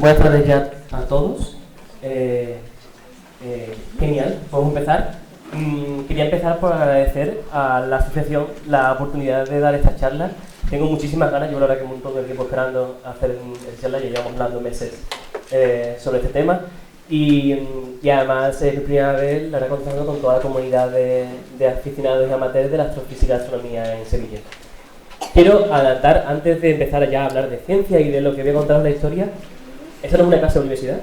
Buenas tardes ya a todos. Genial, podemos empezar. Quería empezar por agradecer a la asociación la oportunidad de dar esta charla. Tengo muchísimas ganas, yo la verdad que un montón de tiempo esperando hacer esta charla, ya llevamos hablando meses sobre este tema. Y además es mi primera vez, la verdad, contando con toda la comunidad de aficionados y amateurs de la astrofísica y astronomía en Sevilla. Quiero adelantar, antes de empezar ya a hablar de ciencia y de lo que voy a contaros la historia, esto no es una clase de universidad,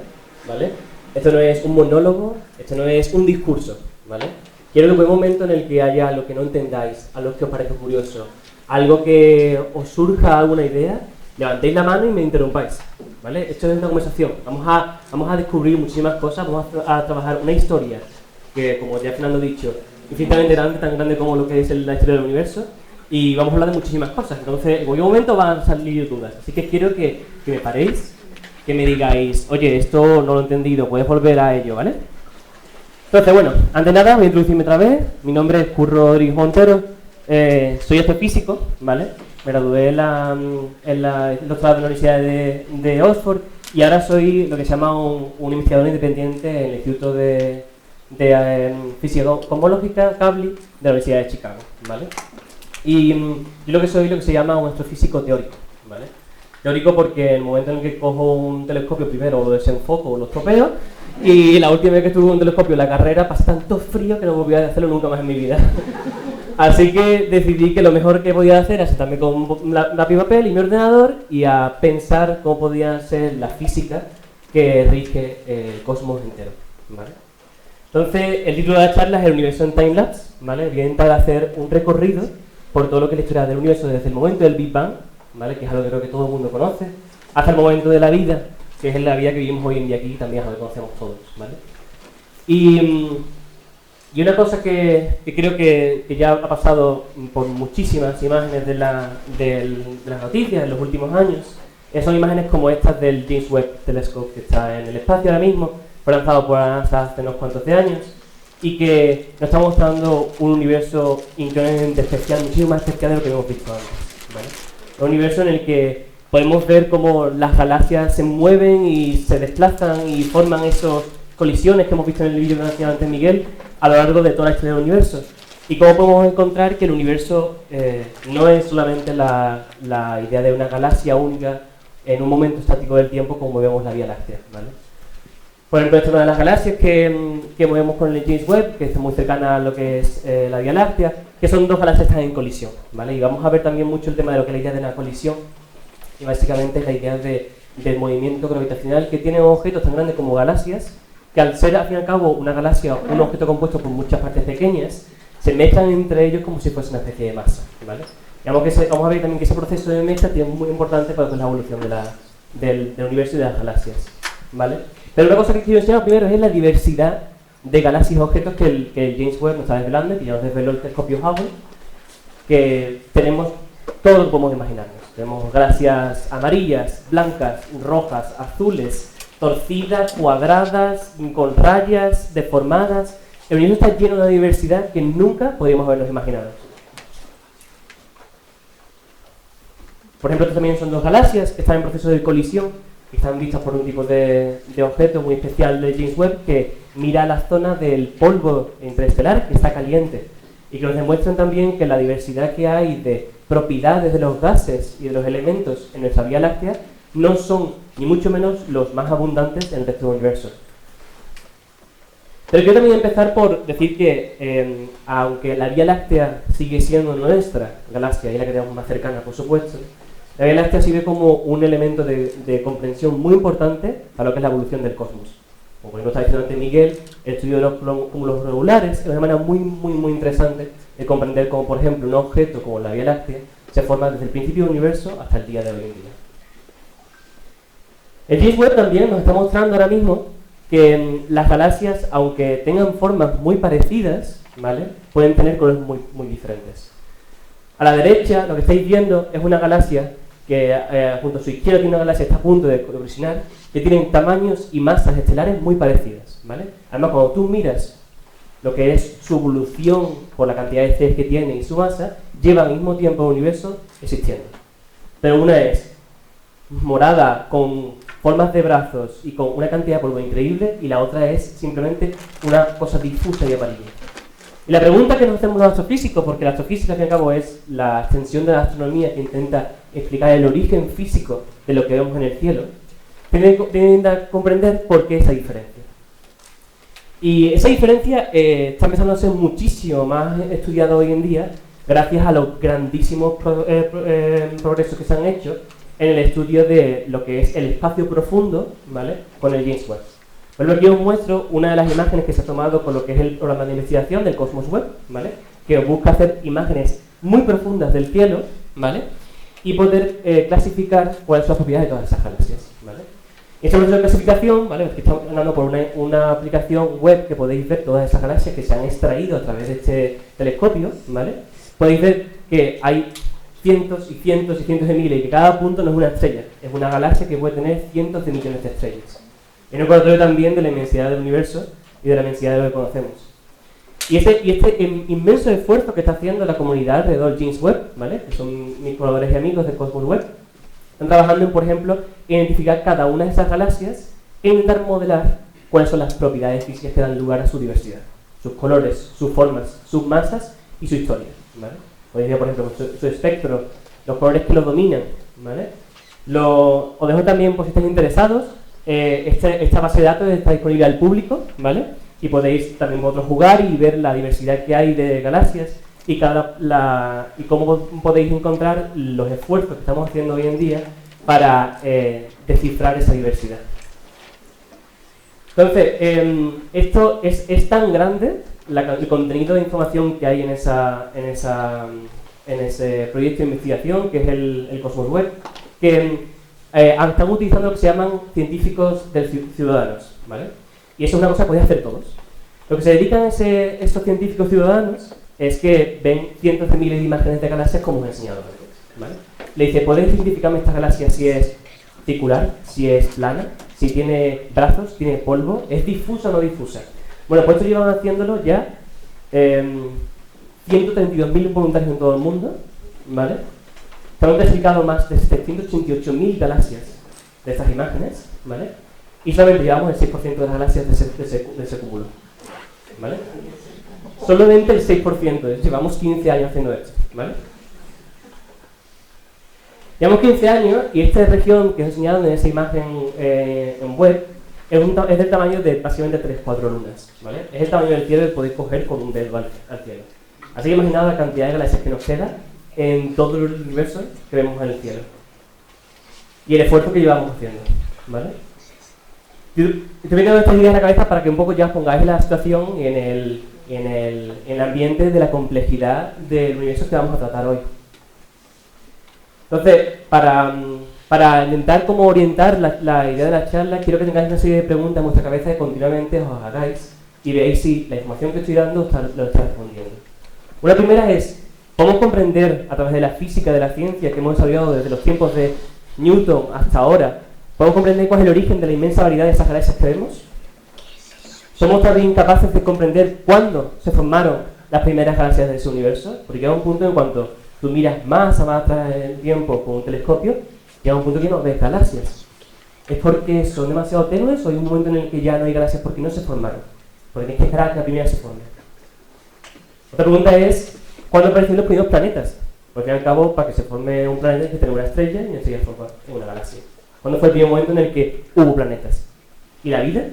¿vale? Esto no es un monólogo, esto no es un discurso, ¿vale? Quiero que en un momento en el que haya algo que no entendáis, algo que os parezca curioso, algo que os surja alguna idea, levantéis la mano y me interrumpáis, ¿vale? Esto es una conversación, vamos a descubrir muchísimas cosas, vamos a trabajar una historia que, como ya Fernando ha dicho, infinitamente grande, tan grande como lo que es la historia del universo, y vamos a hablar de muchísimas cosas. Entonces, en cualquier momento van a salir dudas, así que quiero que me paréis, que me digáis, oye, esto no lo he entendido, puedes volver a ello, ¿vale? Entonces, bueno, antes de nada voy a introducirme otra vez. Mi nombre es Curro Rodríguez Montero, soy astrofísico, ¿vale? Me gradué en el doctorado de la Universidad de Oxford y ahora soy lo que se llama un investigador independiente en el Instituto de Física Cosmológica, CABLI, de la Universidad de Chicago, ¿vale? Y yo lo que soy lo que se llama un astrofísico teórico, ¿vale? Teórico porque en el momento en el que cojo un telescopio primero lo desenfoco o lo estropeo, y la última vez que tuve un telescopio en la carrera pasé tanto frío que no volví a hacerlo nunca más en mi vida. Así que decidí que lo mejor que podía hacer era sentarme con lápiz y papel y mi ordenador y a pensar cómo podía ser la física que rige el cosmos entero, ¿vale? Entonces, el título de la charla es El universo en timelapse, ¿vale? Voy a intentar hacer un recorrido por todo lo que es la historia del universo desde el momento del Big Bang, ¿vale? Que es algo que creo que todo el mundo conoce, hasta el momento de la vida, que es la vida que vivimos hoy en día aquí, también es algo que conocemos todos, ¿vale? Y una cosa que creo que ya ha pasado por muchísimas imágenes de las noticias en los últimos años, son imágenes como estas del James Webb Telescope, que está en el espacio ahora mismo, fue lanzado por la NASA hace unos cuantos de años, y que nos está mostrando un universo increíblemente especial, muchísimo más especial de lo que hemos visto antes, ¿vale? Un universo en el que podemos ver cómo las galaxias se mueven y se desplazan y forman esas colisiones que hemos visto en el vídeo que nos hacía antes Miguel a lo largo de toda la historia del universo. Y cómo podemos encontrar que el universo no es solamente la idea de una galaxia única en un momento estático del tiempo como vemos la Vía Láctea, ¿vale? Por ejemplo, esta es una de las galaxias que movemos con el James Webb, que está muy cercana a lo que es la Vía Láctea, que son dos galaxias que están en colisión, ¿vale? Y vamos a ver también mucho el tema de lo que es la idea de la colisión, y básicamente es la idea del movimiento gravitacional que tienen objetos tan grandes como galaxias, que al ser al fin y al cabo una galaxia, un objeto compuesto por muchas partes pequeñas, se mezclan entre ellos como si fuese una especie de masa, ¿vale? Vamos a ver también que ese proceso de mezcla es muy importante para la evolución del universo y de las galaxias, ¿vale? Pero una cosa que quiero enseñar primero es la diversidad de galaxias y objetos que el James Webb nos está desvelando, que ya nos desveló el telescopio Hubble, que tenemos todo lo que podemos imaginarnos. Tenemos galaxias amarillas, blancas, rojas, azules, torcidas, cuadradas, con rayas, deformadas. El universo está lleno de una diversidad que nunca podríamos habernos imaginado. Por ejemplo, estas también son dos galaxias que están en proceso de colisión, que están vistas por un tipo de objeto muy especial de James Webb que mira la zona del polvo interestelar que está caliente y que nos demuestran también que la diversidad que hay de propiedades de los gases y de los elementos en nuestra Vía Láctea no son ni mucho menos los más abundantes en el resto del universo. Pero quiero también empezar por decir que aunque la Vía Láctea sigue siendo nuestra galaxia y la que tenemos más cercana, por supuesto, la Vía Láctea sirve como un elemento de comprensión muy importante para lo que es la evolución del cosmos. Como por ejemplo está diciendo antes Miguel, el estudio de los cúmulos regulares es una manera muy interesante de comprender cómo, por ejemplo, un objeto como la Vía Láctea se forma desde el principio del universo hasta el día de hoy en día. El James Webb también nos está mostrando ahora mismo que las galaxias, aunque tengan formas muy parecidas, ¿vale?, pueden tener colores muy diferentes. A la derecha, lo que estáis viendo es una galaxia que junto a su izquierda tiene una galaxia que está a punto de colisionar, que tienen tamaños y masas estelares muy parecidas, ¿vale? Además, cuando tú miras lo que es su evolución por la cantidad de estrellas que tiene y su masa, lleva al mismo tiempo el universo existiendo. Pero una es morada con formas de brazos y con una cantidad de polvo increíble, y la otra es simplemente una cosa difusa y amarilla. Y la pregunta que nos hacemos los astrofísicos, porque la astrofísica al fin y al cabo es la extensión de la astronomía que intenta explicar el origen físico de lo que vemos en el cielo, tiene que comprender por qué esa diferencia. Y esa diferencia está empezando a ser muchísimo más estudiada hoy en día gracias a los grandísimos progresos que se han hecho en el estudio de lo que es el espacio profundo, ¿vale?, con el James Webb. Bueno, aquí os muestro una de las imágenes que se ha tomado con lo que es el programa de investigación del Cosmos Webb, ¿vale?, que busca hacer imágenes muy profundas del cielo, ¿vale?, y poder clasificar cuáles son las propiedades de todas esas galaxias, ¿vale? Esta proceso de clasificación, ¿vale?, que estamos hablando por una aplicación web que podéis ver todas esas galaxias que se han extraído a través de este telescopio, ¿vale? Podéis ver que hay cientos y cientos y cientos de miles y que cada punto no es una estrella, es una galaxia que puede tener cientos de millones de estrellas. Es un recordatorio también de la inmensidad del universo y de la inmensidad de lo que conocemos. Y este inmenso esfuerzo que está haciendo la comunidad alrededor del James Webb, ¿vale?, que son mis colaboradores y amigos del Cosmos Webb, están trabajando en, por ejemplo, identificar cada una de esas galaxias e intentar modelar cuáles son las propiedades físicas que dan lugar a su diversidad, sus colores, sus formas, sus masas y su historia, ¿vale? Podéis ver, por ejemplo, su espectro, los colores que los dominan, ¿vale? Os dejo también, por si estáis interesados, esta base de datos está disponible al público, ¿vale? Y podéis también vosotros jugar y ver la diversidad que hay de galaxias y cómo podéis encontrar los esfuerzos que estamos haciendo hoy en día para descifrar esa diversidad. Entonces, esto es tan grande, el contenido de información que hay en ese proyecto de investigación, que es el Cosmos Webb, que están utilizando lo que se llaman científicos ciudadanos, ¿vale? Y eso es una cosa que podéis hacer todos. Lo que se dedican estos científicos ciudadanos es que ven cientos de miles de imágenes de galaxias como os he enseñado antes, ¿vale? Le dice, ¿podéis identificarme esta galaxia si es circular, si es plana, si tiene brazos, tiene polvo, es difusa o no difusa? Bueno, pues esto llevan haciéndolo ya 132.000 voluntarios en todo el mundo, ¿vale? Se han identificado más de 788.000 galaxias de estas imágenes, ¿vale? Y solamente llevamos el 6% de las galaxias de ese cúmulo, ¿vale? Solamente el 6%, llevamos 15 años haciendo esto, ¿vale? Llevamos 15 años y esta región que os he enseñado en esa imagen en web es del tamaño de básicamente 3-4 lunas, ¿vale? Es el tamaño del cielo que podéis coger con un dedo al cielo. Así que imaginad la cantidad de galaxias que nos queda en todo el universo que vemos en el cielo. Y el esfuerzo que llevamos haciendo, ¿vale? Te voy a dar estas ideas en la cabeza para que un poco ya os pongáis en la situación y en el ambiente de la complejidad del universo que vamos a tratar hoy. Entonces, para intentar como orientar la idea de la charla, quiero que tengáis una serie de preguntas en vuestra cabeza que continuamente os hagáis y veáis si la información que estoy dando lo está respondiendo. Una primera es, ¿podemos comprender a través de la física, de la ciencia que hemos desarrollado desde los tiempos de Newton hasta ahora, ¿podemos comprender cuál es el origen de la inmensa variedad de esas galaxias que vemos? ¿Somos también capaces de comprender cuándo se formaron las primeras galaxias de ese universo? Porque llega un punto en cuanto tú miras más atrás en el tiempo con un telescopio, llega un punto que no ves galaxias. ¿Es porque son demasiado tenues o hay un momento en el que ya no hay galaxias porque no se formaron? Porque tienes que esperar a que la primera se forme. Otra pregunta es, ¿cuándo aparecieron los primeros planetas? Porque al cabo, para que se forme un planeta hay que tener una estrella y enseguida forma una galaxia. ¿Cuándo fue el primer momento en el que hubo planetas? ¿Y la vida?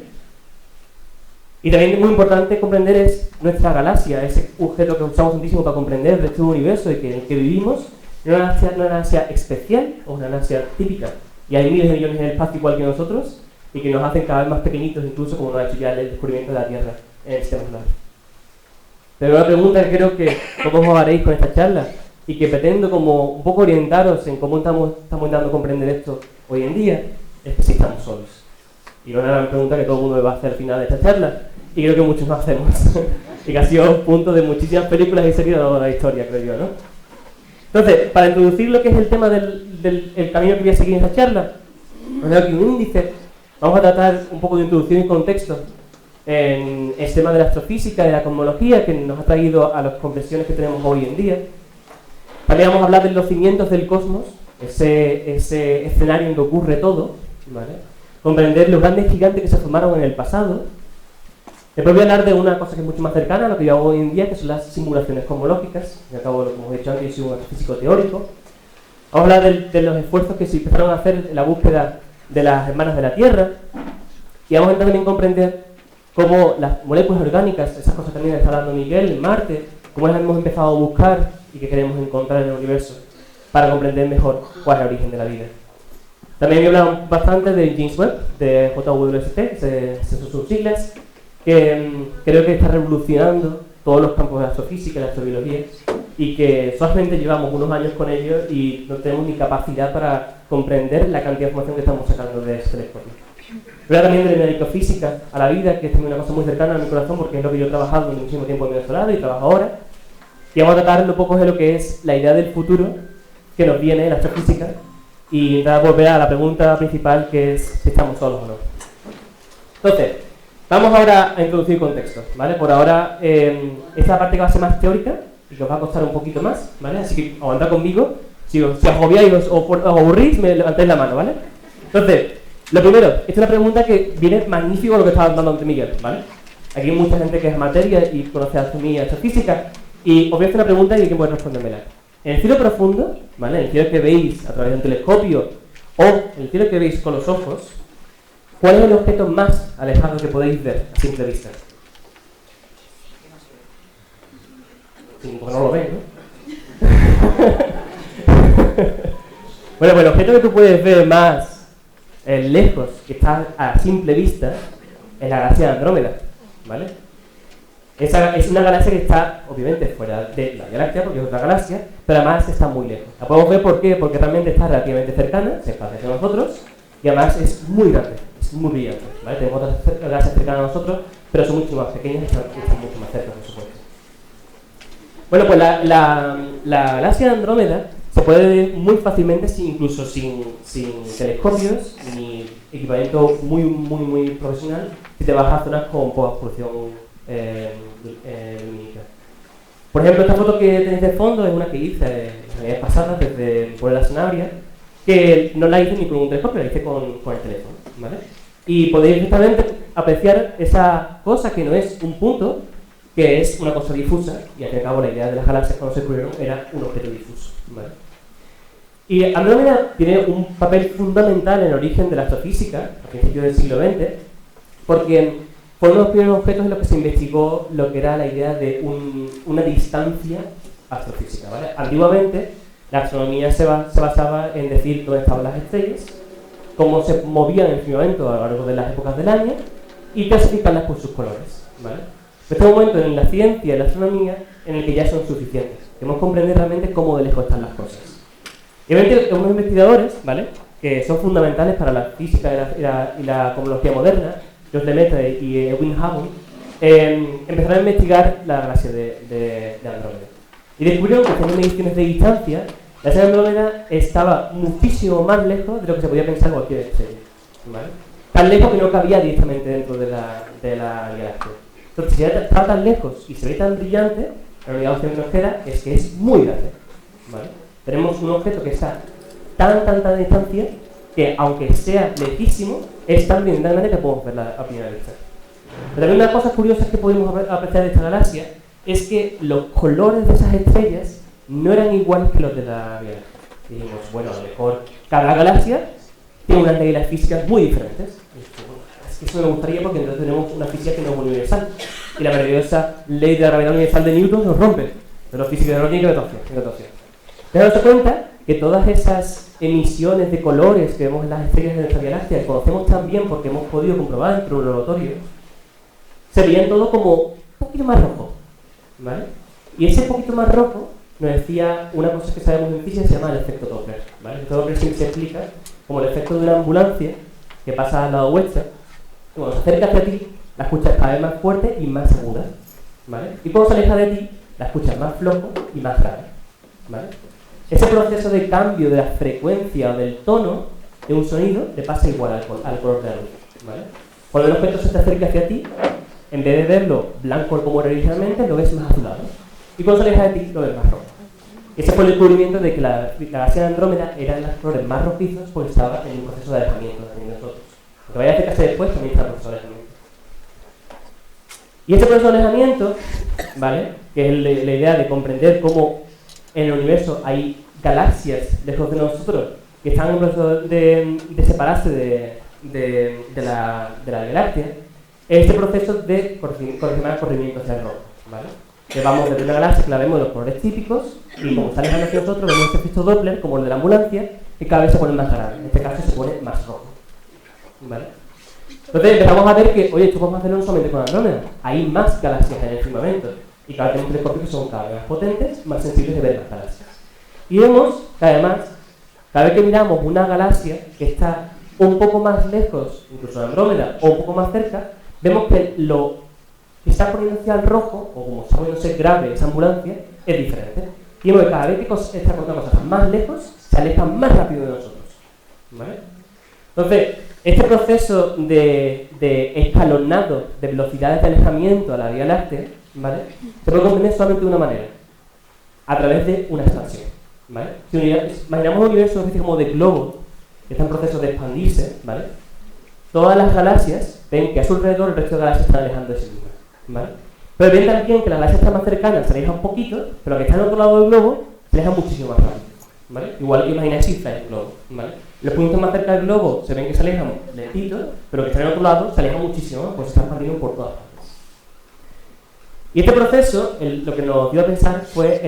Y también muy importante comprender es nuestra galaxia, ese objeto que usamos muchísimo para comprender el resto del universo y que, en el que vivimos, no es una galaxia especial o una galaxia típica. Y hay miles de millones en el espacio igual que nosotros y que nos hacen cada vez más pequeñitos, incluso como nos ha hecho ya el descubrimiento de la Tierra en el sistema solar. Pero una pregunta que creo que todos os haréis con esta charla y que pretendo como un poco orientaros en cómo estamos intentando comprender esto hoy en día, es que si estamos solos. Y una gran pregunta que todo el mundo me va a hacer al final de esta charla, y creo que muchos no hacemos, y que ha sido punto de muchísimas películas y series de la historia, creo yo, ¿no? Entonces, para introducir lo que es el tema del camino que voy a seguir en esta charla, os doy aquí un índice. Vamos a tratar un poco de introducción y contexto en el tema de la astrofísica, de la cosmología, que nos ha traído a las comprensiones que tenemos hoy en día. También vamos a hablar de los cimientos del cosmos, ese escenario en que ocurre todo, ¿vale? Comprender los grandes gigantes que se formaron en el pasado. Después voy a hablar de una cosa que es mucho más cercana a lo que yo hago hoy en día, que son las simulaciones cosmológicas. Y acabo, como he dicho antes, yo soy un físico teórico. Vamos a hablar de los esfuerzos que se empezaron a hacer en la búsqueda de las hermanas de la Tierra. Y vamos a también comprender cómo las moléculas orgánicas, esas cosas también que está hablando Miguel, en Marte, cómo las hemos empezado a buscar y que queremos encontrar en el universo para comprender mejor cuál es el origen de la vida. También he hablado bastante de James Webb, de JWST, que son sus siglas, que creo que está revolucionando todos los campos de la astrofísica y la astrobiología, y que solamente llevamos unos años con ellos y no tenemos ni capacidad para comprender la cantidad de información que estamos sacando de ese telescopio. Voy a hablar también de microfísica a la vida, que es también una cosa muy cercana a mi corazón porque es lo que yo he trabajado durante muchísimo tiempo en mi doctorado y trabajo ahora. Y vamos a tratar un poco de lo que es la idea del futuro que nos viene en la astrofísica y volver a la pregunta principal, que es si estamos solos o no. Entonces, vamos ahora a introducir contexto, ¿vale? Por ahora, esta parte que va a ser más teórica y que os va a costar un poquito más, ¿vale? Así que aguantad conmigo. Si os agobiáis o os aburrís, me levantáis la mano, ¿vale? Entonces, lo primero, esta es una pregunta que viene magnífico lo que estaba dando ante Miguel, ¿vale? Aquí hay mucha gente que es materia y conoce astronomía y astrofísica, y os voy a hacer una pregunta y hay que poder respondérmela. En el cielo profundo, ¿vale? En el cielo que veis a través de un telescopio o en el cielo que veis con los ojos, ¿cuál es el objeto más alejado que podéis ver a simple vista? Sí, porque no lo veis, ¿no? Bueno, pues el objeto que tú puedes ver más lejos, que está a simple vista, es la galaxia de Andrómeda, ¿vale? Esa es una galaxia que está, obviamente, fuera de la galaxia, porque es otra galaxia, pero además está muy lejos. La podemos ver, ¿por qué? Porque realmente está relativamente cercana, se parece a nosotros, y además es muy grande, es muy brillante, ¿vale? Tenemos otras galaxias cercanas a nosotros, pero son mucho más pequeñas y están mucho más cerca, por supuesto. Bueno, pues la galaxia de Andrómeda se puede ver muy fácilmente, incluso sin telescopios ni equipamiento muy profesional, si te vas a zonas con poca polución lumínica. Por ejemplo, esta foto que tenéis de fondo es una que hice la vez pasada desde el pueblo de la Sanabria, que no la hice ni con un telescopio, la hice con el teléfono, ¿vale? Y podéis justamente apreciar esa cosa que no es un punto, que es una cosa difusa, y al fin y al cabo la idea de las galaxias cuando se descubrieron era un objeto difuso, ¿vale? Y Andrómeda tiene un papel fundamental en el origen de la astrofísica, a principios del siglo XX, porque fue uno de los primeros objetos en los que se investigó lo que era la idea de una distancia astrofísica, ¿vale? Antiguamente, la astronomía se basaba en decir dónde estaban las estrellas, cómo se movían en el firmamento a lo largo de las épocas del año y clasificarlas por sus colores, ¿vale? Este es un momento en la ciencia y la astronomía en el que ya son suficientes. Queremos comprender realmente cómo de lejos están las cosas. Y obviamente unos investigadores, ¿vale?, que son fundamentales para la física y la cosmología moderna, George Lemaitre y Edwin Hubble, empezaron a investigar la galaxia de Andrómeda. Y descubrieron que haciendo mediciones de distancia, la galaxia de Andrómeda estaba muchísimo más lejos de lo que se podía pensar cualquier estrella, ¿vale? Tan lejos que no cabía directamente dentro de la galaxia. Entonces, si está tan lejos y se ve tan brillante, la única opción que nos queda es que es muy grande, ¿vale? Tenemos un objeto que está tan distancia que, aunque sea lejísimo, es tan brillante que podemos verla a primera vista. Pero también una cosa curiosa que podemos apreciar de esta galaxia es que los colores de esas estrellas no eran iguales que los de la Vía Láctea. Dijimos, bueno, a lo mejor cada galaxia tiene unas reglas físicas muy diferentes. Es que eso me gustaría porque entonces tenemos una física que no es universal. Y la maravillosa ley de la gravedad universal de Newton nos rompe. Pero los físicos no tienen que rotación. Daros cuenta que todas esas emisiones de colores que vemos en las estrellas de nuestra Vía Láctea, que conocemos tan bien porque hemos podido comprobar dentro de un laboratorio, se veían todo como un poquito más rojo, ¿vale? Y ese poquito más rojo nos decía una cosa que sabemos en física, se llama el efecto Doppler, ¿vale? El efecto Doppler siempre se explica como el efecto de una ambulancia que pasa al lado vuestro, y cuando se acerca hacia ti, la escuchas cada vez más fuerte y más aguda, ¿vale? Y cuando se aleja de ti, la escuchas más flojo y más grave, ¿vale? Ese proceso de cambio de la frecuencia o del tono de un sonido le pasa igual al color de la luz, ¿vale? Cuando el objeto se te acerca hacia ti, en vez de verlo blanco como era originalmente, lo ves más azulado. Y cuando se aleja de ti, lo ves más rojo. Ese fue el descubrimiento de que la galaxia de Andrómeda era de las flores más rojizos porque estaba en un proceso de alejamiento también de nosotros. Lo que vaya a acercarse después también está el proceso de alejamiento. Y este proceso de alejamiento, ¿vale? Que es la idea de comprender cómo en el universo hay galaxias lejos de nosotros que están en proceso de separarse de la galaxia, es este proceso de corrimiento hacia el rojo, ¿vale? Que vamos desde una galaxia que la vemos de los colores típicos y como está alejando hacia nosotros vemos este efecto Doppler como el de la ambulancia que cada vez se pone más grande, en este caso se pone más rojo, ¿vale? Entonces empezamos a ver que, oye, esto podemos hacerlo no solamente con Andrómeda, hay más galaxias en el firmamento y cada vez tenemos telescopios que son cada vez más potentes, más sensibles de ver las galaxias. Y vemos que además, cada vez que miramos una galaxia que está un poco más lejos, incluso de Andrómeda, o un poco más cerca, vemos que lo que está poniendo hacia el rojo, o como está poniéndose grave esa ambulancia, es diferente. Y vemos que cada vez que esta cosa está más lejos, se aleja más rápido de nosotros, ¿vale? Entonces, este proceso de escalonado de velocidades de alejamiento a la Vía Láctea, ¿vale? Se puede comprender solamente de una manera, a través de una expansión, ¿vale? Si imaginamos un universo una especie como de globo que está en proceso de expandirse, ¿vale? Todas las galaxias ven que a su alrededor el resto de galaxias están alejando de sí mismas, ¿vale? Pero ven también que las galaxias están más cercanas se alejan un poquito, pero las que están al otro lado del globo se alejan muchísimo más rápido, ¿vale? Igual que imagináis cifras en el globo, ¿vale? Los puntos más cerca del globo se ven que se alejan lentito, pero los que están al otro lado se alejan muchísimo, pues se están expandiendo por todas partes. Y este proceso, lo que nos dio a pensar fue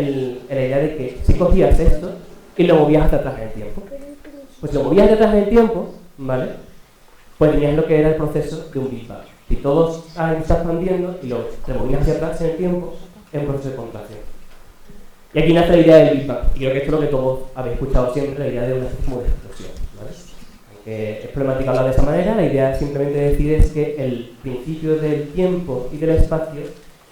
la idea de que si cogías esto y lo movías hacia atrás en el tiempo, pues si lo movías hacia atrás en el tiempo, ¿vale? Pues tenías lo que era el proceso de un Big Bang. Si todo está expandiendo y lo movías hacia atrás en el tiempo, es un proceso de contracción. Y aquí nace la idea del Big Bang. Y creo que esto es lo que todos habéis escuchado siempre, la idea de una especie de explosión, ¿vale? Aunque es problemático hablar de esa manera, la idea simplemente decir es que el principio del tiempo y del espacio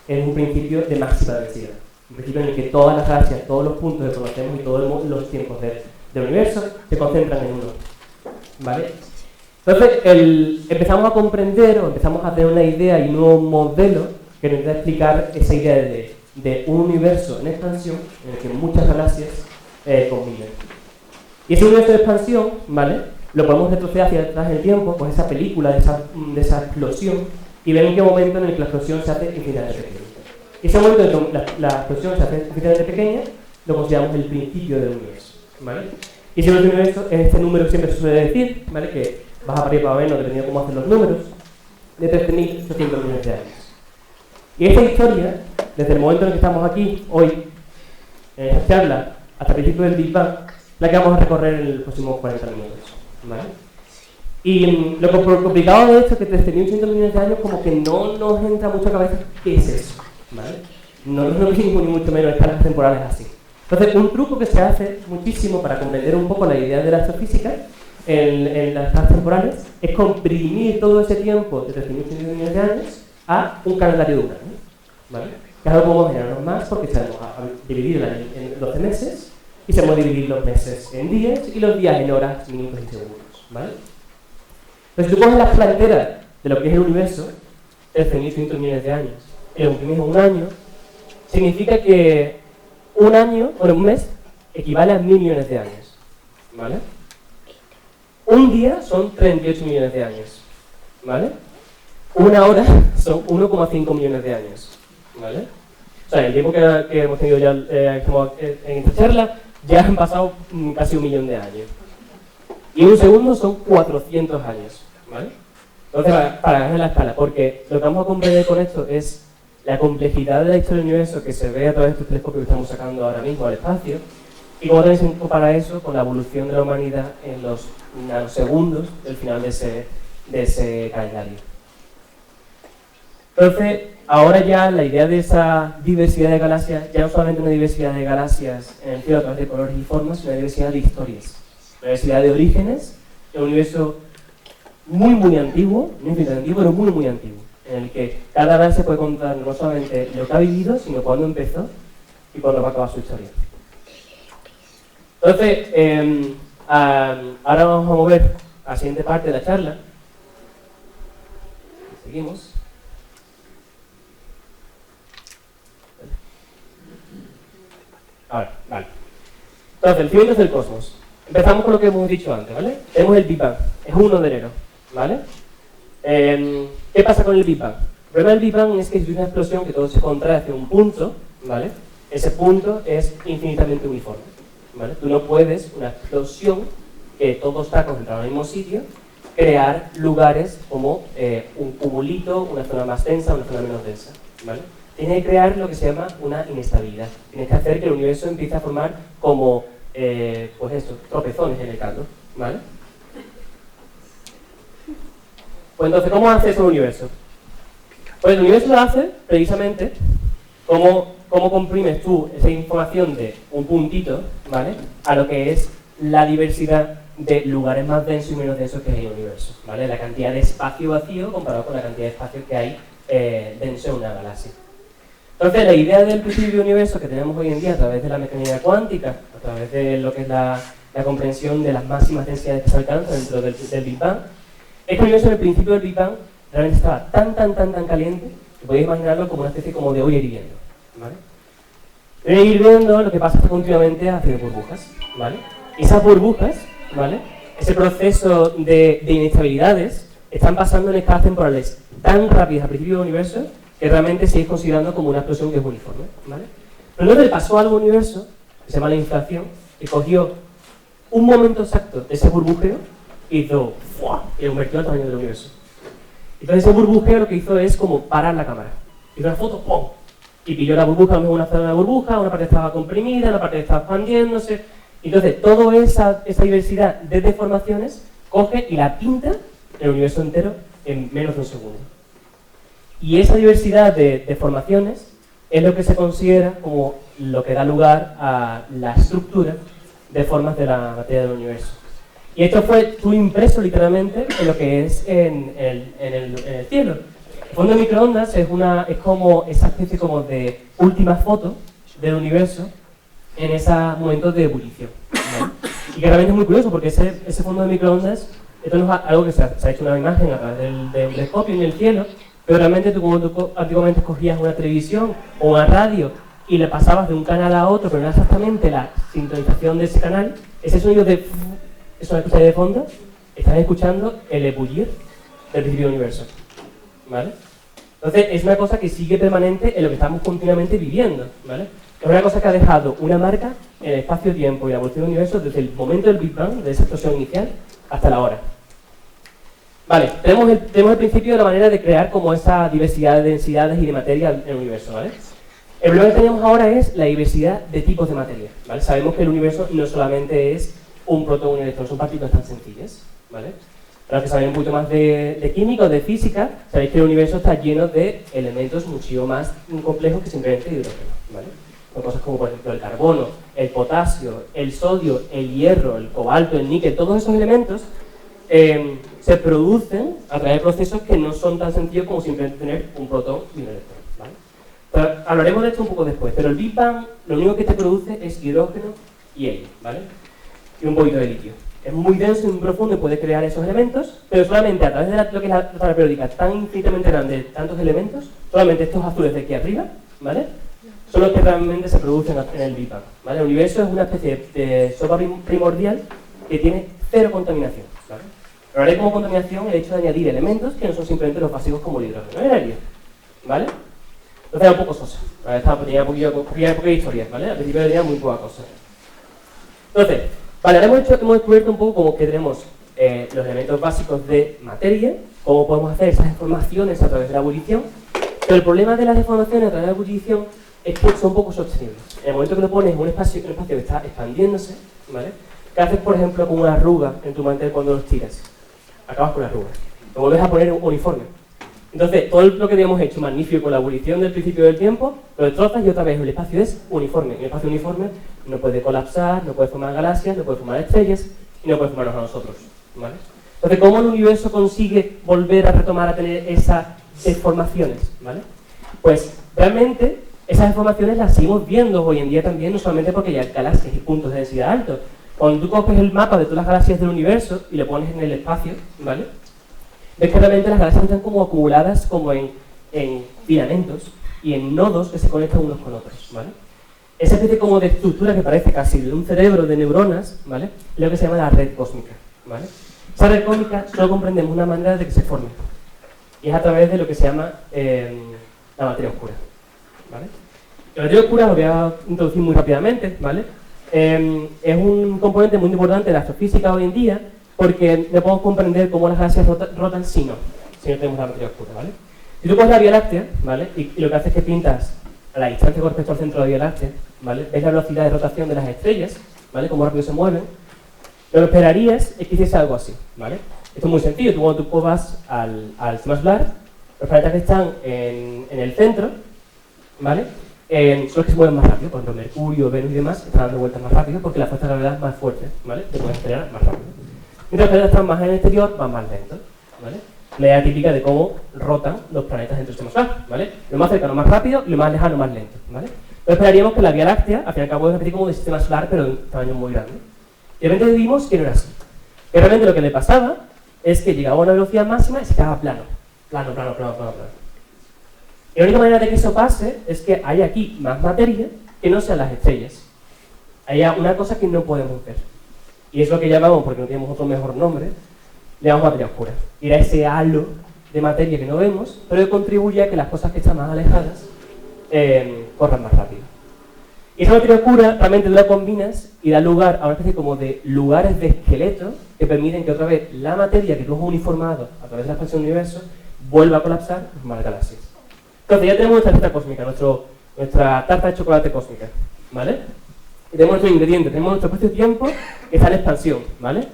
es un principio de máxima densidad. Un principio en el que todas las galaxias, todos los puntos que conocemos y todos los tiempos del universo se concentran en uno, ¿vale? Entonces, empezamos a comprender o empezamos a tener una idea y un nuevo modelo que nos va a explicar esa idea de un universo en expansión en el que muchas galaxias conviven. Y ese universo de expansión, ¿vale? Lo podemos retroceder hacia atrás en el tiempo, pues esa película de esa explosión, y ver en qué momento en el que la explosión se hace infinitamente pequeña. Y ese momento en que la explosión se hace infinitamente pequeña, lo consideramos el principio del universo, ¿vale? Y ese universo es este número que siempre se suele decir, ¿vale? Que vas a parir para menos, dependiendo de cómo hacen los números, de 13.800 millones de años. Y esta historia, desde el momento en el que estamos aquí, hoy, en esta charla, hasta el principio del Big Bang, la que vamos a recorrer en los próximos 40 minutos, ¿vale? Y lo complicado de esto es que 13.800 millones de años como que no nos entra mucho a la cabeza qué es eso, ¿vale? No vivimos ni mucho menos escalas temporales así. Entonces, un truco que se hace muchísimo para comprender un poco la idea de la astrofísica en las escalas temporales es comprimir todo ese tiempo de 13.800 millones de años a un calendario de un año, ¿vale? Que es algo que podemos generarnos más porque sabemos dividir en 12 meses y sabemos dividir los meses en días y los días en horas, minutos y segundos, ¿vale? Entonces, si tú coges la frontera de lo que es el universo, 13.500 millones de años, y lo comprimes a un año, significa que un año, o un mes, equivale a 1.000 millones de años, ¿vale? Un día son 38 millones de años, ¿vale? Una hora son 1,5 millones de años, ¿vale? O sea, el tiempo que hemos tenido ya en esta charla, ya han pasado casi 1 millón de años. Y un segundo son 400 años, ¿vale? Entonces, para ganar la escala, porque lo que vamos a comprender con esto es la complejidad de la historia del universo que se ve a través de estos telescopios que estamos sacando ahora mismo al espacio, y cómo también se compara eso con la evolución de la humanidad en los nanosegundos del final de ese calendario. Entonces, ahora ya la idea de esa diversidad de galaxias, ya no solamente una diversidad de galaxias en el cielo a través de colores y formas, sino una diversidad de historias, una diversidad de orígenes, de un universo muy antiguo, no infinitamente antiguo, pero muy antiguo, en el que cada galaxia puede contar no solamente lo que ha vivido, sino cuándo empezó y cuándo va a acabar su historia. Entonces, ahora vamos a mover a la siguiente parte de la charla. Seguimos. Ahora, vale. Entonces, el cimiento del cosmos. Empezamos con lo que hemos dicho antes, ¿vale? Tenemos el Big Bang, es 1 de enero, ¿vale? ¿Qué pasa con el Big Bang? El problema del Big Bang es que es una explosión que todo se contrae hacia un punto, ¿vale? Ese punto es infinitamente uniforme, ¿vale? Tú no puedes, una explosión que todo está concentrado en el mismo sitio, crear lugares como un cumulito, una zona más densa, una zona menos densa, ¿vale? Tienes que crear lo que se llama una inestabilidad. Tienes que hacer que el universo empiece a formar como, pues esto, tropezones en el caldo, ¿vale? Pues entonces, ¿cómo hace eso el universo? Pues el universo lo hace precisamente cómo comprimes tú esa información de un puntito, ¿vale? A lo que es la diversidad de lugares más densos y menos densos que hay en el universo, ¿vale? La cantidad de espacio vacío comparado con la cantidad de espacio que hay denso en una galaxia. Entonces, la idea del principio del universo que tenemos hoy en día a través de la mecánica cuántica, a través de lo que es la comprensión de las máximas densidades que se alcanzan dentro del Big Bang, es que el universo en el principio del Big Bang realmente estaba tan caliente que podéis imaginarlo como una especie como de olla hirviendo, ¿vale? En el hirviendo lo que pasa es que continuamente hace burbujas, ¿vale? Y esas burbujas, ¿vale? Ese proceso de inestabilidades están pasando en escalas temporales tan rápidas al principio del universo que realmente seguís considerando como una explosión que es uniforme, ¿vale? Pero luego le pasó algo al universo, que se llama la inflación, que cogió un momento exacto de ese burbujeo y hizo ¡fua! Y lo convirtió al tamaño del universo. Entonces ese burbujeo lo que hizo es como parar la cámara. Hizo una foto, ¡pum! Y pilló la burbuja, una zona de la burbuja, una parte estaba comprimida, una parte estaba expandiéndose. Entonces toda esa diversidad de deformaciones coge y la pinta el universo entero en menos de un segundo. Y esa diversidad de formaciones es lo que se considera como lo que da lugar a la estructura de formas de la materia del universo. Y esto fue tú impreso literalmente en lo que es en el cielo. El fondo de microondas es como esa especie como de última foto del universo en esos momentos de ebullición, ¿vale? Y que realmente es muy curioso porque ese fondo de microondas, esto no es algo que se ha hecho una imagen a través del telescopio en el cielo, pero realmente tú como tú antiguamente cogías una televisión o una radio y le pasabas de un canal a otro, pero no era exactamente la sintonización de ese canal, ese sonido de eso que escucháis de fondo, estás escuchando el ebullir del principio del universo, ¿vale? Entonces es una cosa que sigue permanente en lo que estamos continuamente viviendo, ¿vale? Es una cosa que ha dejado una marca en el espacio-tiempo y la evolución del universo desde el momento del Big Bang, de esa explosión inicial, hasta la hora. Vale, tenemos el principio de la manera de crear como esa diversidad de densidades y de materia en el universo, ¿vale? El problema que tenemos ahora es la diversidad de tipos de materia, ¿vale? Sabemos que el universo no solamente es un protón y un electrón, son partículas tan sencillas, ¿vale? Para los que saben un poquito más de química o de física, sabéis que el universo está lleno de elementos muchísimo más complejos que simplemente hidrógeno, ¿vale? Con cosas como, por ejemplo, el carbono, el potasio, el sodio, el hierro, el cobalto, el níquel, todos esos elementos se producen a través de procesos que no son tan sencillos como simplemente tener un protón y un electrón, ¿vale? Pero hablaremos de esto un poco después, pero el Big Bang lo único que te produce es hidrógeno y helio, ¿vale? Y un poquito de litio. Es muy denso y muy profundo y puede crear esos elementos, pero solamente a través de lo que es la tabla periódica tan infinitamente grande de tantos elementos, solamente estos azules de aquí arriba, ¿vale? Son los que realmente se producen en el Big Bang, ¿vale? El universo es una especie de sopa primordial que tiene cero contaminación, ¿vale? Pero ahora hay como contaminación el hecho de añadir elementos que no son simplemente los básicos como el hidrógeno y el helio, ¿vale? Entonces era un poco sosa, ¿vale? Tenía poquilla historia, ¿vale? Al principio tenía muy poca cosa. Entonces, vale, ahora hemos descubierto un poco como que tenemos los elementos básicos de materia, cómo podemos hacer esas deformaciones a través de la ebullición, pero el problema de las deformaciones a través de la ebullición es que son poco sostenibles. En el momento que lo pones en un espacio que está expandiéndose, ¿vale? ¿Qué haces, por ejemplo, con una arruga en tu mantel cuando los tiras? Acabas con la arruga. Lo vuelves a poner uniforme. Entonces, todo lo que habíamos hecho magnífico con la ebullición del principio del tiempo, lo destrozas y otra vez el espacio es uniforme. Y el espacio uniforme no puede colapsar, no puede formar galaxias, no puede formar estrellas y no puede formarnos a nosotros, ¿vale? Entonces, ¿cómo el universo consigue volver a retomar a tener esas deformaciones, ¿vale? Pues, realmente, esas deformaciones las seguimos viendo hoy en día también, no solamente porque hay galaxias y puntos de densidad altos. Cuando tú coges el mapa de todas las galaxias del universo y lo pones en el espacio, ¿vale? Ves que realmente las galaxias están como acumuladas como en filamentos y en nodos que se conectan unos con otros, ¿vale? Esa especie como de estructura que parece casi de un cerebro de neuronas, ¿vale? Es lo que se llama la red cósmica, ¿vale? Esa red cósmica solo comprendemos una manera de que se forme, y es a través de lo que se llama la materia oscura, ¿vale? La materia oscura lo voy a introducir muy rápidamente, ¿vale? Es un componente muy importante de la astrofísica hoy en día, porque no podemos comprender cómo las galaxias rotan si no tenemos la materia oscura, ¿vale? Si tú coges la Vía Láctea, ¿vale? Y lo que haces es que pintas a la distancia con respecto al centro de la Vía Láctea, ¿vale? Ves la velocidad de rotación de las estrellas, ¿vale? Cómo rápido se mueven. Lo que esperarías es que hiciese algo así, ¿vale? Esto es muy sencillo. Tú cuando tú vas al sistema solar, los planetas que están en el centro, ¿vale? Son los que se mueven más rápido. Por ejemplo, Mercurio, Venus y demás están dando vueltas más rápido porque la fuerza de gravedad es más fuerte, ¿vale? Te pueden acelerar más rápido. Mientras los planetas están más en el exterior, van más lentos, ¿vale? La idea típica de cómo rotan los planetas dentro del sistema solar, ¿vale? Lo más cercano más rápido, lo más lejano más lento, ¿vale? Entonces esperaríamos que la Vía Láctea, al fin y al cabo, es una especie como de sistema solar, pero de un tamaño muy grande. Y de repente vimos que no era así. Que realmente lo que le pasaba es que llegaba a una velocidad máxima y se quedaba plano. Plano. Y la única manera de que eso pase es que haya aquí más materia que no sean las estrellas. Haya una cosa que no podemos ver. Y es lo que llamamos, porque no tenemos otro mejor nombre, le llamamos materia oscura. Y era ese halo de materia que no vemos, pero que contribuye a que las cosas que están más alejadas corran más rápido. Y esa materia oscura realmente tú la combinas y da lugar a una especie como de lugares de esqueleto que permiten que otra vez la materia que tú has uniformado a través de la expansión del universo vuelva a colapsar y formar galaxias. Entonces ya tenemos nuestra tarta cósmica, nuestra tarta de chocolate cósmica, ¿vale? Y tenemos nuestros ingredientes, tenemos nuestro espacio-tiempo que está en expansión, ¿vale?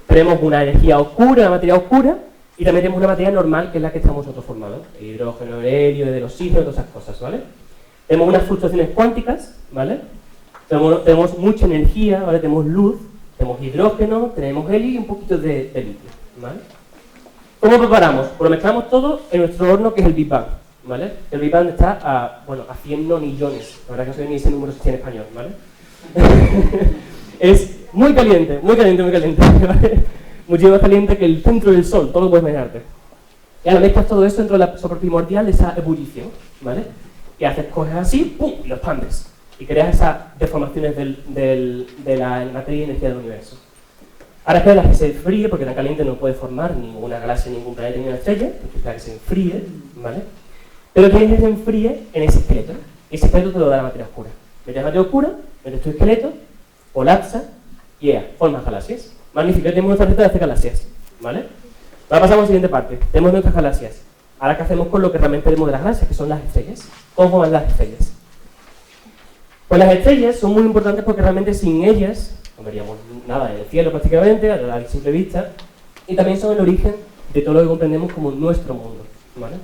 Tenemos una energía oscura, una materia oscura, y también tenemos una materia normal que es la que estamos nosotros formados, el hidrógeno, el helio, el oxígeno, todas esas cosas, ¿vale? Tenemos unas fluctuaciones cuánticas, ¿vale? Tenemos mucha energía, ¿vale? Tenemos luz, tenemos hidrógeno, tenemos helio y un poquito de litio, ¿vale? ¿Cómo preparamos? Pues lo mezclamos todo en nuestro horno que es el Big Bang, ¿vale? El Big Bang está a 100 nonillones, la verdad que no sé ni ese número si en español, ¿vale? Es muy caliente, ¿vale? Mucho más caliente que el centro del Sol, todo lo puedes imaginarte. Y ahora mezclas todo esto dentro de la sopa primordial de esa ebullición, ¿vale? Y haces, coges así, ¡pum!, y lo expandes. Y creas esas deformaciones de la materia y energía del universo. Ahora esperas que se enfríe, porque tan caliente no puede formar ninguna galaxia, ningún planeta, ninguna estrella. Espera que se enfríe, ¿vale? Pero quieres que se enfríe en ese esqueleto. Y ese esqueleto te lo da la materia oscura. Metes la materia oscura, metes tu esqueleto, colapsa y formas galaxias. Magnífico, ya tenemos nuestra receta de hacer galaxias, ¿vale? Ahora pasamos a la siguiente parte. Tenemos nuestras galaxias. Ahora, ¿qué hacemos con lo que realmente tenemos de las galaxias, que son las estrellas? ¿Cómo forman las estrellas? Pues las estrellas son muy importantes porque realmente sin ellas no veríamos nada en el cielo prácticamente, a la simple vista, y también son el origen de todo lo que comprendemos como nuestro mundo, ¿vale?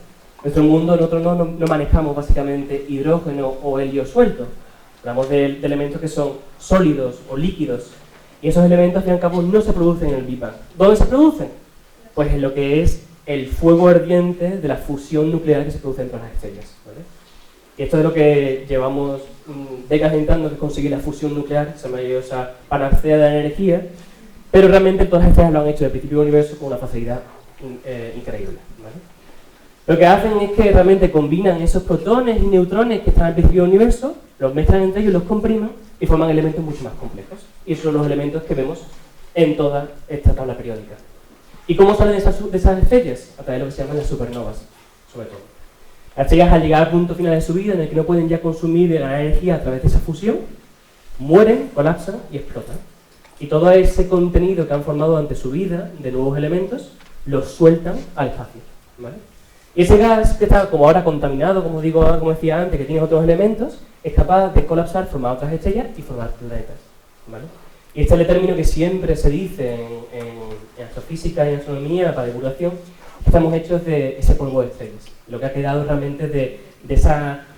Nuestro mundo, nosotros no manejamos básicamente hidrógeno o helio suelto. Hablamos de elementos que son sólidos o líquidos, y esos elementos, al fin y al cabo, no se producen en el Big Bang. ¿Dónde se producen? Pues en lo que es el fuego ardiente de la fusión nuclear que se produce entre las estrellas, ¿vale? Y esto es lo que llevamos décadas intentando conseguir la fusión nuclear, esa maravillosa panacea de la energía, pero realmente todas las estrellas lo han hecho desde el principio del universo con una facilidad increíble, ¿vale? Lo que hacen es que realmente combinan esos protones y neutrones que están al principio del universo, los mezclan entre ellos, los comprimen y forman elementos mucho más complejos. Y esos son los elementos que vemos en toda esta tabla periódica. ¿Y cómo salen de esas estrellas? A través de lo que se llaman las supernovas, sobre todo. Las estrellas, al llegar al punto final de su vida, en el que no pueden ya consumir y ganar energía a través de esa fusión, mueren, colapsan y explotan. Y todo ese contenido que han formado durante su vida, de nuevos elementos, los sueltan al espacio, ¿vale? Y ese gas que está como ahora contaminado, como decía antes, que tiene otros elementos, es capaz de colapsar, formar otras estrellas y formar planetas, ¿vale? Y este es el término que siempre se dice en astrofísica y en astronomía, para divulgación, que estamos hechos de ese polvo de estrellas. Lo que ha quedado realmente de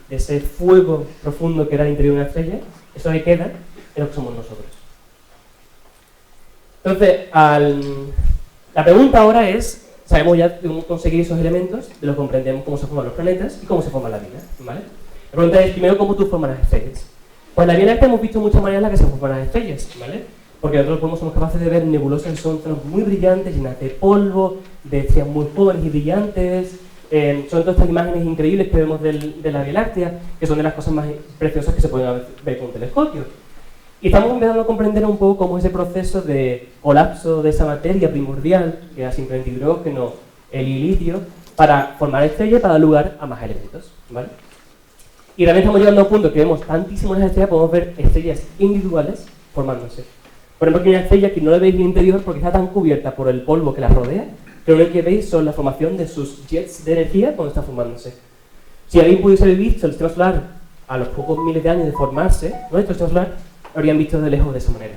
ese fuego profundo que era el interior de una estrella, eso que queda es lo que somos nosotros. Entonces, la pregunta ahora es, sabemos ya cómo conseguir esos elementos, de los que comprendemos cómo se forman los planetas y cómo se forma la vida, ¿vale? La pregunta es, primero, ¿cómo tú formas las estrellas? Pues en la Vía Láctea hemos visto muchas maneras en las que se forman las estrellas, ¿vale? Porque nosotros somos capaces de ver nebulosas que son muy brillantes, llenas de polvo, de estrellas muy jóvenes y brillantes, son todas estas imágenes increíbles que vemos de la Vía Láctea, que son de las cosas más preciosas que se pueden ver con un telescopio. Y estamos empezando a comprender un poco cómo ese proceso de colapso de esa materia primordial, que era simplemente hidrógeno, helio y litio, para formar estrellas para dar lugar a más elementos, ¿vale? Y realmente estamos llegando a un punto que vemos tantísimas estrellas, podemos ver estrellas individuales formándose. Por ejemplo, aquí hay una estrella que no la veis en el interior porque está tan cubierta por el polvo que la rodea, que lo único que veis son la formación de sus jets de energía cuando está formándose. Si alguien pudiese haber visto el sistema solar a los pocos miles de años de formarse, nuestro sistema solar, lo habrían visto de lejos de esa manera,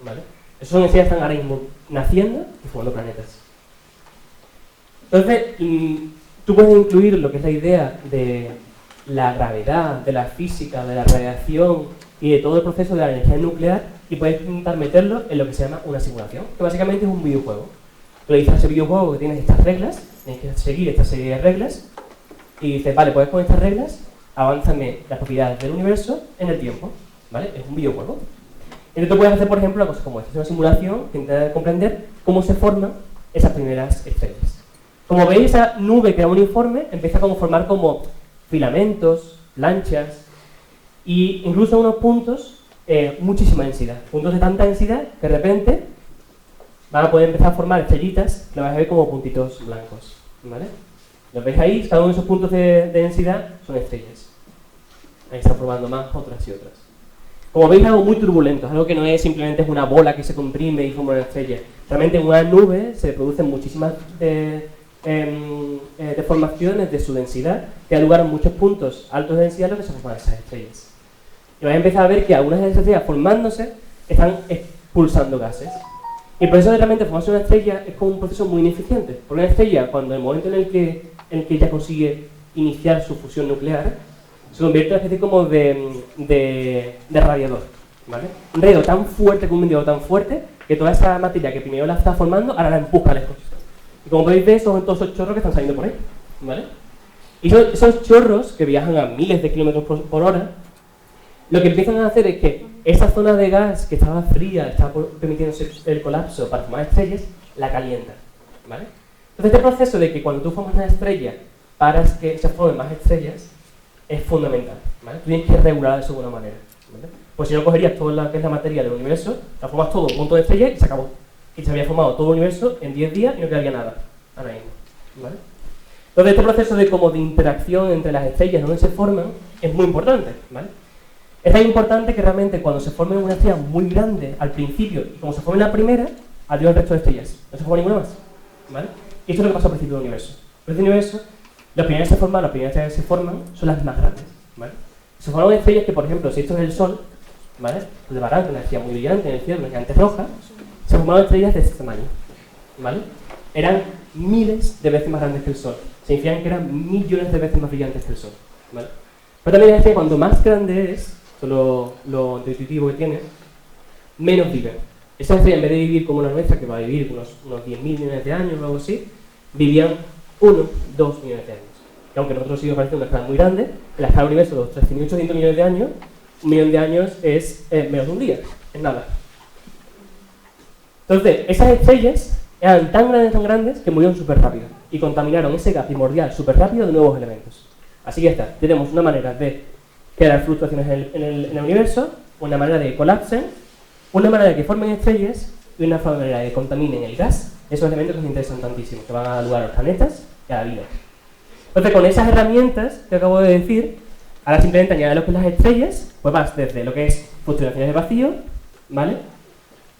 ¿vale? Esas son estrellas que están ahora mismo naciendo y formando planetas. Entonces, tú puedes incluir lo que es la idea de la gravedad, de la física, de la radiación y de todo el proceso de la energía nuclear y puedes intentar meterlo en lo que se llama una simulación, que básicamente es un videojuego. Tú le dices a ese videojuego que tienes estas reglas, tienes que seguir esta serie de reglas y dices, vale, pues con estas reglas avánzame las propiedades del universo en el tiempo, ¿vale? Es un videojuego. Entonces tú puedes hacer, por ejemplo, una cosa como esta, es una simulación que intenta comprender cómo se forman esas primeras estrellas. Como veis, esa nube que era uniforme empieza a formar como filamentos, planchas e incluso unos puntos, muchísima densidad. Puntos de tanta densidad que de repente van a poder empezar a formar estrellitas que las vais a ver como puntitos blancos, ¿vale? Los veis ahí, cada uno de esos puntos de densidad son estrellas. Ahí están formando más, otras y otras. Como veis, es algo muy turbulento, es algo que no es simplemente una bola que se comprime y forma una estrella. Realmente en una nube se producen muchísimas deformaciones de su densidad, que da lugar a muchos puntos altos de densidad en los que se forman esas estrellas. Y vais a empezar a ver que algunas de esas estrellas formándose están expulsando gases. Y el proceso de realmente formarse una estrella es como un proceso muy ineficiente. Porque una estrella, cuando en el momento en el que ya consigue iniciar su fusión nuclear, se convierte en una especie como de radiador, ¿vale? Un radiador tan fuerte, con un ventilador tan fuerte, que toda esa materia que primero la está formando, ahora la empuja lejos. Y como podéis ver, son todos esos chorros que están saliendo por ahí, ¿vale? Y esos chorros, que viajan a miles de kilómetros por hora, lo que empiezan a hacer es que esa zona de gas que estaba fría, estaba permitiéndose el colapso para formar estrellas, la calienta, ¿vale? Entonces este proceso de que cuando tú formas una estrella, para que se formen más estrellas, es fundamental, ¿vale? Tú tienes que regular eso de alguna manera, ¿vale? Pues si no cogerías toda lo que es la materia del universo, la formas todo, un montón de estrellas y se acabó. Y se había formado todo el universo en 10 días y no quedaría nada, ahora mismo, ¿vale? Entonces este proceso de interacción entre las estrellas donde se forman es muy importante, ¿vale? Es tan importante que realmente cuando se forme una estrella muy grande al principio, y como se forme la primera, adiós el resto de estrellas, no se forma ninguna más, ¿vale? Y esto es lo que pasa al principio del universo. En el universo, las primeras estrellas que se forman son las más grandes, ¿vale? Se forman estrellas que, por ejemplo, si esto es el Sol, ¿vale? De Barán, una estrella muy brillante en el cielo, una gigante roja, se formaron estrellas de este tamaño, ¿vale? Eran miles de veces más grandes que el Sol. Significan que eran millones de veces más brillantes que el Sol, ¿vale? Pero también es que cuanto más grande es, lo intuitivo que tiene, menos viven. Esa estrella, en vez de vivir como la nuestra, que va a vivir unos 10.000 millones de años o algo así, vivían 1, 2 millones de años. Y aunque nosotros sí nos parece una escala muy grande, en la escala del universo de los 3.800 millones de años, 1 millón de años es menos de un día, es nada. Entonces, esas estrellas eran tan grandes que murieron súper rápido y contaminaron ese gas primordial súper rápido de nuevos elementos. Así que está, tenemos una manera de crear fluctuaciones en el universo, una manera de que colapsen, una manera de que formen estrellas y una manera de que contaminen el gas, esos elementos que nos interesan tantísimo, que van a dar lugar a los planetas y a la vida. Entonces, con esas herramientas que acabo de decir, ahora simplemente añadir lo que es las estrellas, pues vas desde lo que es fluctuaciones de vacío, ¿vale?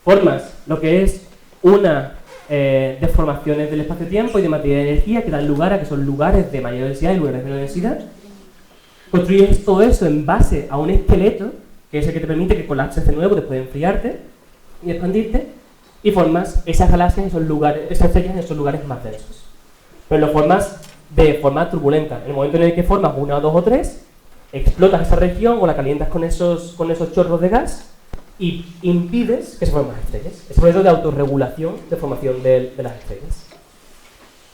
Formas lo que es una deformaciones del espacio-tiempo y de materia de energía que dan lugar a que son lugares de mayor densidad y lugares de menor densidad. Construyes todo eso en base a un esqueleto, que es el que te permite que colapses de nuevo después de enfriarte y expandirte, y formas esas galaxias en esos lugares, esas estrellas en esos lugares más densos. Pero lo formas de forma turbulenta. En el momento en el que formas una, dos o tres, explotas esa región o la calientas con esos chorros de gas y impides que se formen más estrellas. Es un proceso de autorregulación de formación de las estrellas.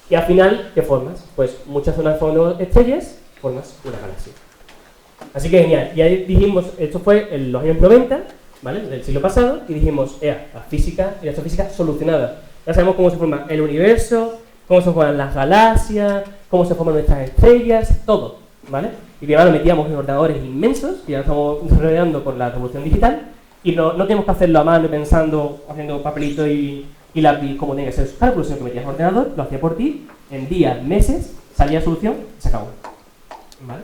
Y al final, ¿qué formas? Pues muchas zonas forman estrellas, formas una galaxia. Así que genial. Y ahí dijimos, esto fue en los años 90, ¿vale? Del siglo pasado, y dijimos, la física y la astrofísica solucionada. Ya sabemos cómo se forma el universo, cómo se forman las galaxias, cómo se forman nuestras estrellas, todo, ¿vale? Y primero lo metíamos en ordenadores inmensos, que ya estamos desarrollando con la revolución digital, y no tenemos que hacerlo a mano pensando, haciendo papelito y lápiz como tiene que ser sus cálculos, sino que metías en ordenador, lo hacía por ti, en días, meses, salía la solución, se acabó. ¿Vale?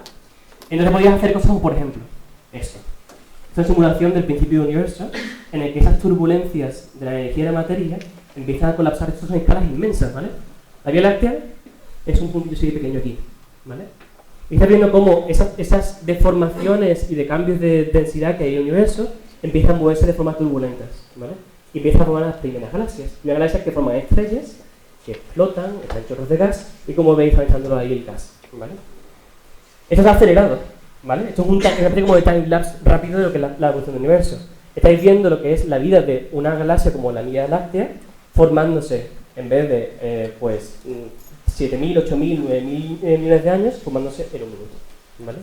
Entonces podías hacer cosas como, por ejemplo, esto. Esta es una simulación del principio del universo, en el que esas turbulencias de la energía y la materia empiezan a colapsar. Esto son escalas inmensas, ¿vale? La Vía Láctea es un puntito así pequeño aquí, ¿vale? Y estás viendo cómo esas deformaciones y de cambios de densidad que hay en el universo empiezan a moverse de formas turbulentas, ¿vale? Y empiezan a formar las primeras galaxias. Y las galaxias que forman estrellas, que explotan, están chorros de gas, y como veis, están echándolo ahí el gas, ¿vale? Esto está acelerado, ¿vale? Esto es una especie como de timelapse rápido de lo que es la evolución del universo. Estáis viendo lo que es la vida de una galaxia como la Vía Láctea, formándose, en vez de, 7.000, 8.000, 9.000 millones de años, formándose en un minuto, ¿vale?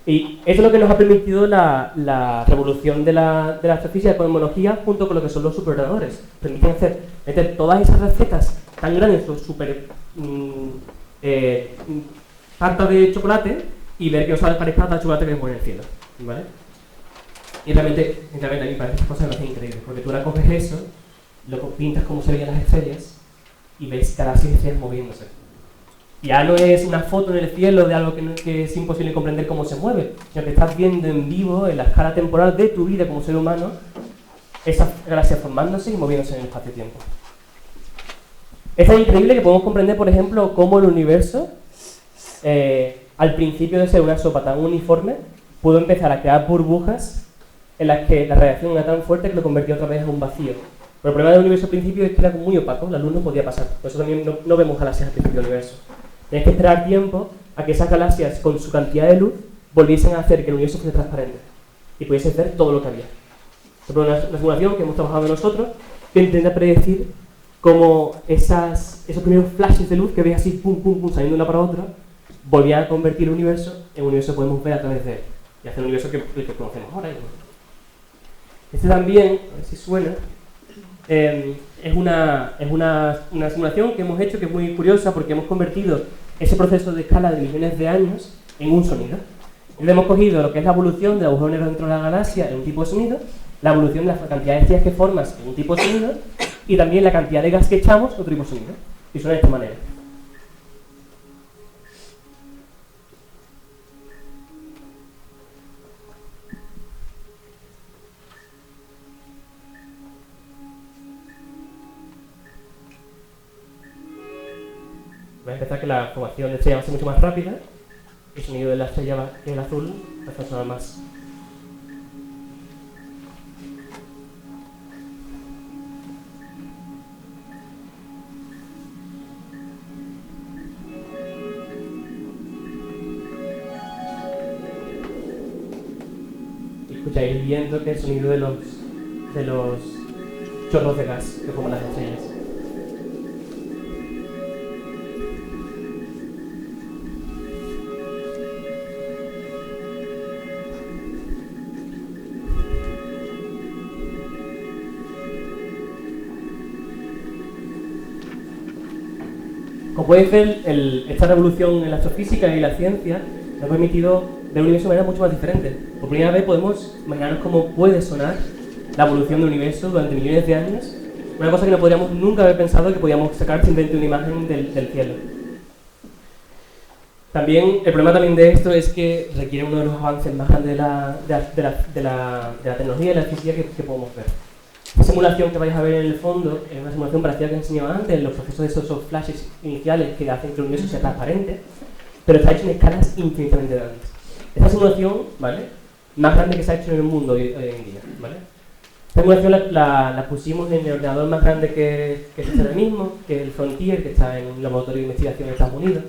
Y eso es lo que nos ha permitido la revolución de la astrofísica, la cosmología, junto con lo que son los superordenadores. Permiten meter todas esas recetas tan grandes, súper tarta de chocolate, y ver que os parezca tarta de chocolate que es en el cielo, ¿vale? Y realmente a mí me parece cosas que me hacen increíbles, porque tú ahora coges eso, lo pintas como se veían las estrellas, y ves galaxias y estrellas moviéndose. Ya no es una foto en el cielo de algo que es imposible comprender cómo se mueve, sino que estás viendo en vivo, en la escala temporal de tu vida como ser humano, esas galaxias formándose y moviéndose en el espacio-tiempo. Es tan increíble que podemos comprender, por ejemplo, cómo el universo, al principio de ser una sopa tan uniforme, pudo empezar a crear burbujas en las que la radiación era tan fuerte que lo convertía otra vez en un vacío. Pero el problema del universo al principio es que era muy opaco, la luz no podía pasar. Por eso también no vemos galaxias al principio del universo. Tienes que esperar tiempo a que esas galaxias, con su cantidad de luz, volviesen a hacer que el universo fuese transparente y pudiese ver todo lo que había. Es una simulación que hemos trabajado nosotros que intenta predecir cómo esos primeros flashes de luz que veis así, pum, pum, pum, saliendo de una para otra, volvían a convertir el universo en un universo que podemos ver a través de él. Y hacer un universo que conocemos ahora. Este también, a ver si suena, es una simulación que hemos hecho que es muy curiosa porque hemos convertido ese proceso de escala de millones de años en un sonido. Y le hemos cogido lo que es la evolución del agujero negro dentro de la galaxia en un tipo de sonido, la evolución de la cantidad de estrellas que formas en un tipo de sonido, y también la cantidad de gas que echamos en otro tipo de sonido. Y suena de esta manera. Voy a empezar que la formación de estrella va a ser mucho más rápida. El sonido de la estrella, que es el azul, va a sonar más. Y escucháis viendo que el sonido de los chorros de gas que forman las estrellas. Como podéis ver, esta revolución en la astrofísica y la ciencia nos ha permitido ver un universo de manera mucho más diferente. Por primera vez podemos imaginarnos cómo puede sonar la evolución del universo durante millones de años, una cosa que no podríamos nunca haber pensado que podíamos sacar simplemente una imagen del cielo. También, el problema también de esto es que requiere uno de los avances más grandes de la tecnología y la física que podemos ver. La simulación que vais a ver en el fondo es una simulación parecida a la que os enseñaba antes, los procesos de esos flashes iniciales que hacen que el universo sea transparente, pero está hecho en escalas infinitamente grandes. Esta simulación, ¿vale?, más grande que se ha hecho en el mundo hoy en día, ¿vale? Esta simulación la pusimos en el ordenador más grande que existe ahora mismo, que es el Frontier, que está en un laboratorio de investigación en Estados Unidos,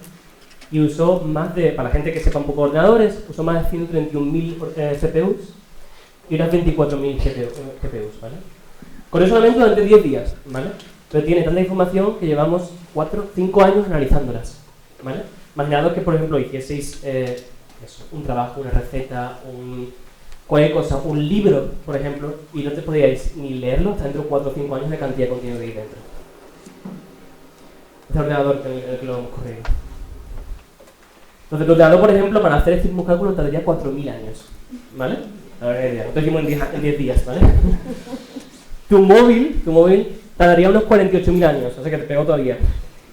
y usó para la gente que sepa un poco de ordenadores, usó más de 131.000 CPUs y unas 24.000 GPUs, ¿vale? Con eso solamente durante 10 días, ¿vale? Pero tiene tanta información que llevamos 5 años analizándolas, ¿vale? Imaginaos que, por ejemplo, hicieseis un trabajo, una receta, cualquier cosa, un libro, por ejemplo, y no te podíais ni leerlo hasta dentro de 4 o 5 años de cantidad de contenido que hay dentro. este ordenador en el que lo hemos corrido. Entonces, el ordenador, por ejemplo, para hacer este mismo cálculo tardaría 4.000 años, ¿vale? A ver, no te decimos en 10 días, ¿vale? Tu móvil tardaría unos 48.000 años, o sea que te pego todavía.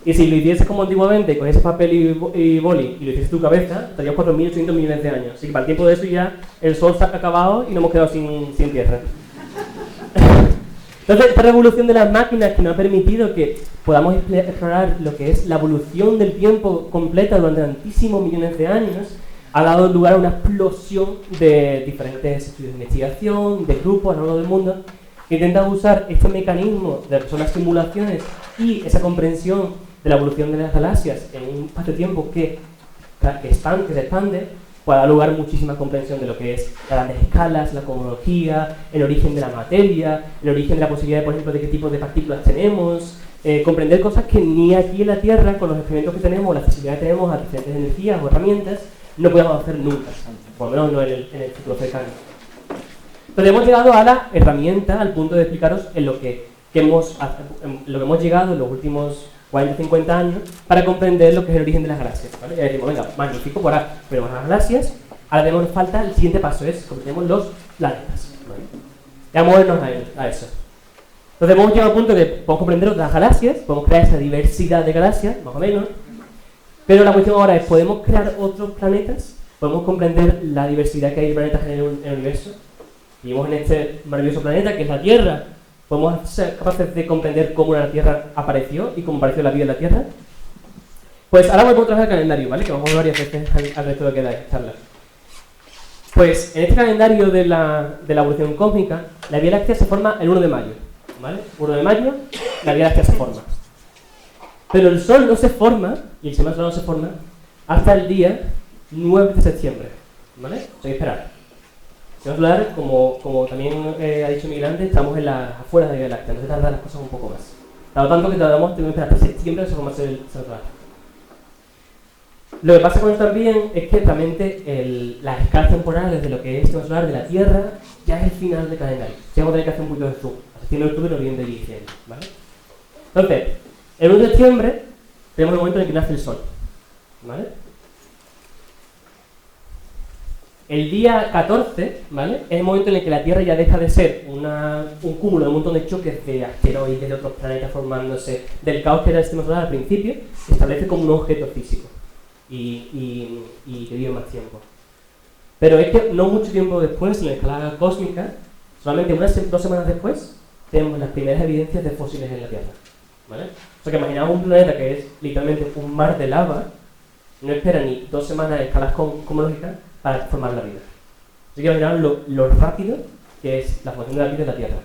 Y si lo hicieses como antiguamente, cogieses papel y boli y lo hicieses tu cabeza, estarías 4.800 millones de años. Así que para el tiempo de eso ya el sol se ha acabado y nos hemos quedado sin tierra. Entonces, esta revolución de las máquinas que nos ha permitido que podamos explorar lo que es la evolución del tiempo completa durante tantísimos millones de años, ha dado lugar a una explosión de diferentes estudios de investigación, de grupos a lo largo del mundo, que intentan usar este mecanismo de son las simulaciones y esa comprensión de la evolución de las galaxias en un espacio-tiempo que se expande, puede dar lugar a muchísima comprensión de lo que es las grandes escalas, la cosmología, el origen de la materia, el origen de la posibilidad, por ejemplo, de qué tipo de partículas tenemos, comprender cosas que ni aquí en la Tierra, con los experimentos que tenemos, la accesibilidad que tenemos a diferentes energías o herramientas, no podemos hacer nunca, por lo menos no en el futuro cercano. Entonces hemos llegado a la herramienta, al punto de explicaros en lo que hemos llegado en los últimos 40-50 años para comprender lo que es el origen de las galaxias, ¿vale? Ya decimos, venga, magnífico, por ahora tenemos las galaxias, ahora tenemos falta, el siguiente paso es comprendemos los planetas, ¿vale? Ya movernos a eso. Entonces hemos llegado al punto de que podemos comprender las galaxias, podemos crear esa diversidad de galaxias, más o menos, pero la cuestión ahora es, ¿podemos crear otros planetas? ¿Podemos comprender la diversidad que hay de planetas en el universo? Vivimos en este maravilloso planeta que es la Tierra. ¿Podemos ser capaces de comprender cómo la Tierra apareció y cómo apareció la vida en la Tierra? Pues ahora volvemos otra vez al calendario, ¿vale? Que vamos a ver varias veces al resto de lo que da esta charla. Pues en este calendario de la evolución cósmica, la Vía Láctea se forma el 1 de mayo, ¿vale? 1 de mayo, la Vía Láctea se forma. Pero el Sol no se forma, y el sistema solar no se forma, hasta el día 9 de septiembre, ¿vale? Hay que esperar. El sistema solar, como también ha dicho Miguel antes, estamos en las afueras de la Vía Láctea, entonces tardan las cosas un poco más. Dado tanto que tenemos que esperar hasta septiembre que se formase el sistema solar. Lo que pasa con esto también es que realmente las escalas temporales de lo que es el sistema solar de la Tierra ya es el final del calendario. Sí, vamos a tener que hacer un poquito de zoom. A septiembre, octubre, noviembre y diciembre, ¿vale? Entonces, el 1 de septiembre tenemos el momento en el que nace el Sol, ¿vale? El día 14, ¿vale? Es el momento en el que la Tierra ya deja de ser un cúmulo de un montón de choques de asteroides, de otros planetas formándose, del caos que era el sistema solar al principio, se establece como un objeto físico y que vive más tiempo. Pero es que no mucho tiempo después, en la escala cósmica, solamente 2 semanas después, tenemos las primeras evidencias de fósiles en la Tierra, ¿vale? O sea que imaginamos un planeta que es literalmente un mar de lava, no espera ni 2 semanas en escalas cosmológicas para formar la vida. Así que imaginaos lo rápido que es la formación de la vida en la Tierra,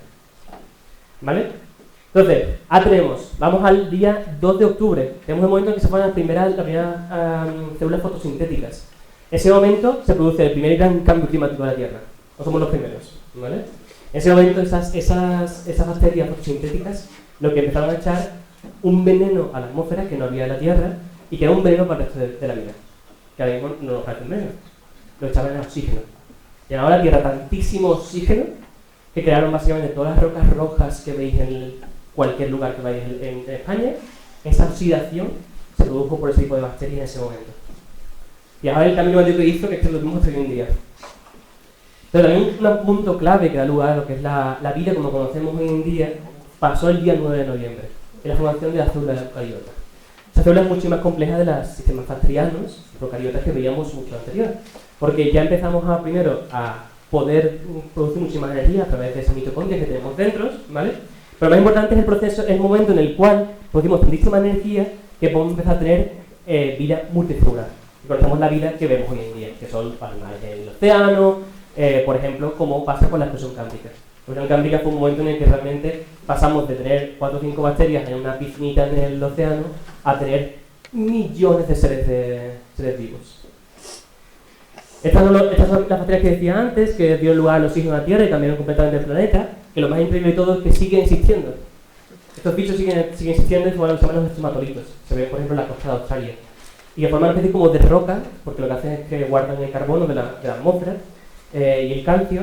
¿vale? Entonces, vamos al día 2 de octubre, tenemos el momento en que se forman las primeras células fotosintéticas. En ese momento se produce el primer gran cambio climático de la Tierra, no somos los primeros, ¿vale? En ese momento esas bacterias fotosintéticas lo que empezaron a echar un veneno a la atmósfera que no había en la Tierra y que era un veneno para el resto de la vida, que ahora mismo no nos parece un veneno, lo echaban en oxígeno. Llegaba a la Tierra tantísimo oxígeno que crearon básicamente todas las rocas rojas que veis en cualquier lugar que veáis en España. Esa oxidación se produjo por ese tipo de bacterias en ese momento. Y ahora el cambio climático que hizo que es que lo tenemos hasta hoy en día. Pero también un punto clave que da lugar a lo que es la vida como conocemos hoy en día pasó el día 9 de noviembre, en la formación de la célula eucariota. Esa célula es mucho más compleja de los sistemas bacterianos, procariotas que veíamos mucho anterior, porque ya empezamos primero a poder producir mucha más energía a través de esas mitocondrias que tenemos dentro, ¿vale? Pero lo más importante es el proceso, es el momento en el cual producimos tantísima energía que podemos empezar a tener vida multicelular. Y conocemos la vida que vemos hoy en día, que son animales en el océano, por ejemplo, como pasa con la explosión cámbrica. La explosión cámbrica fue un momento en el que realmente pasamos de tener 4 o 5 bacterias en una piscinita en el océano a tener millones de seres vivos. Estas son las bacterias que decía antes, que dieron lugar al oxígeno a la Tierra y cambiaron completamente el planeta, que lo más increíble de todo es que siguen existiendo. Estos bichos siguen existiendo y forman lo que se llaman los estromatolitos. Se ven, por ejemplo, en la costa de Australia. Y que forman una especie como de roca, porque lo que hacen es que guardan el carbono de la atmósfera y el calcio,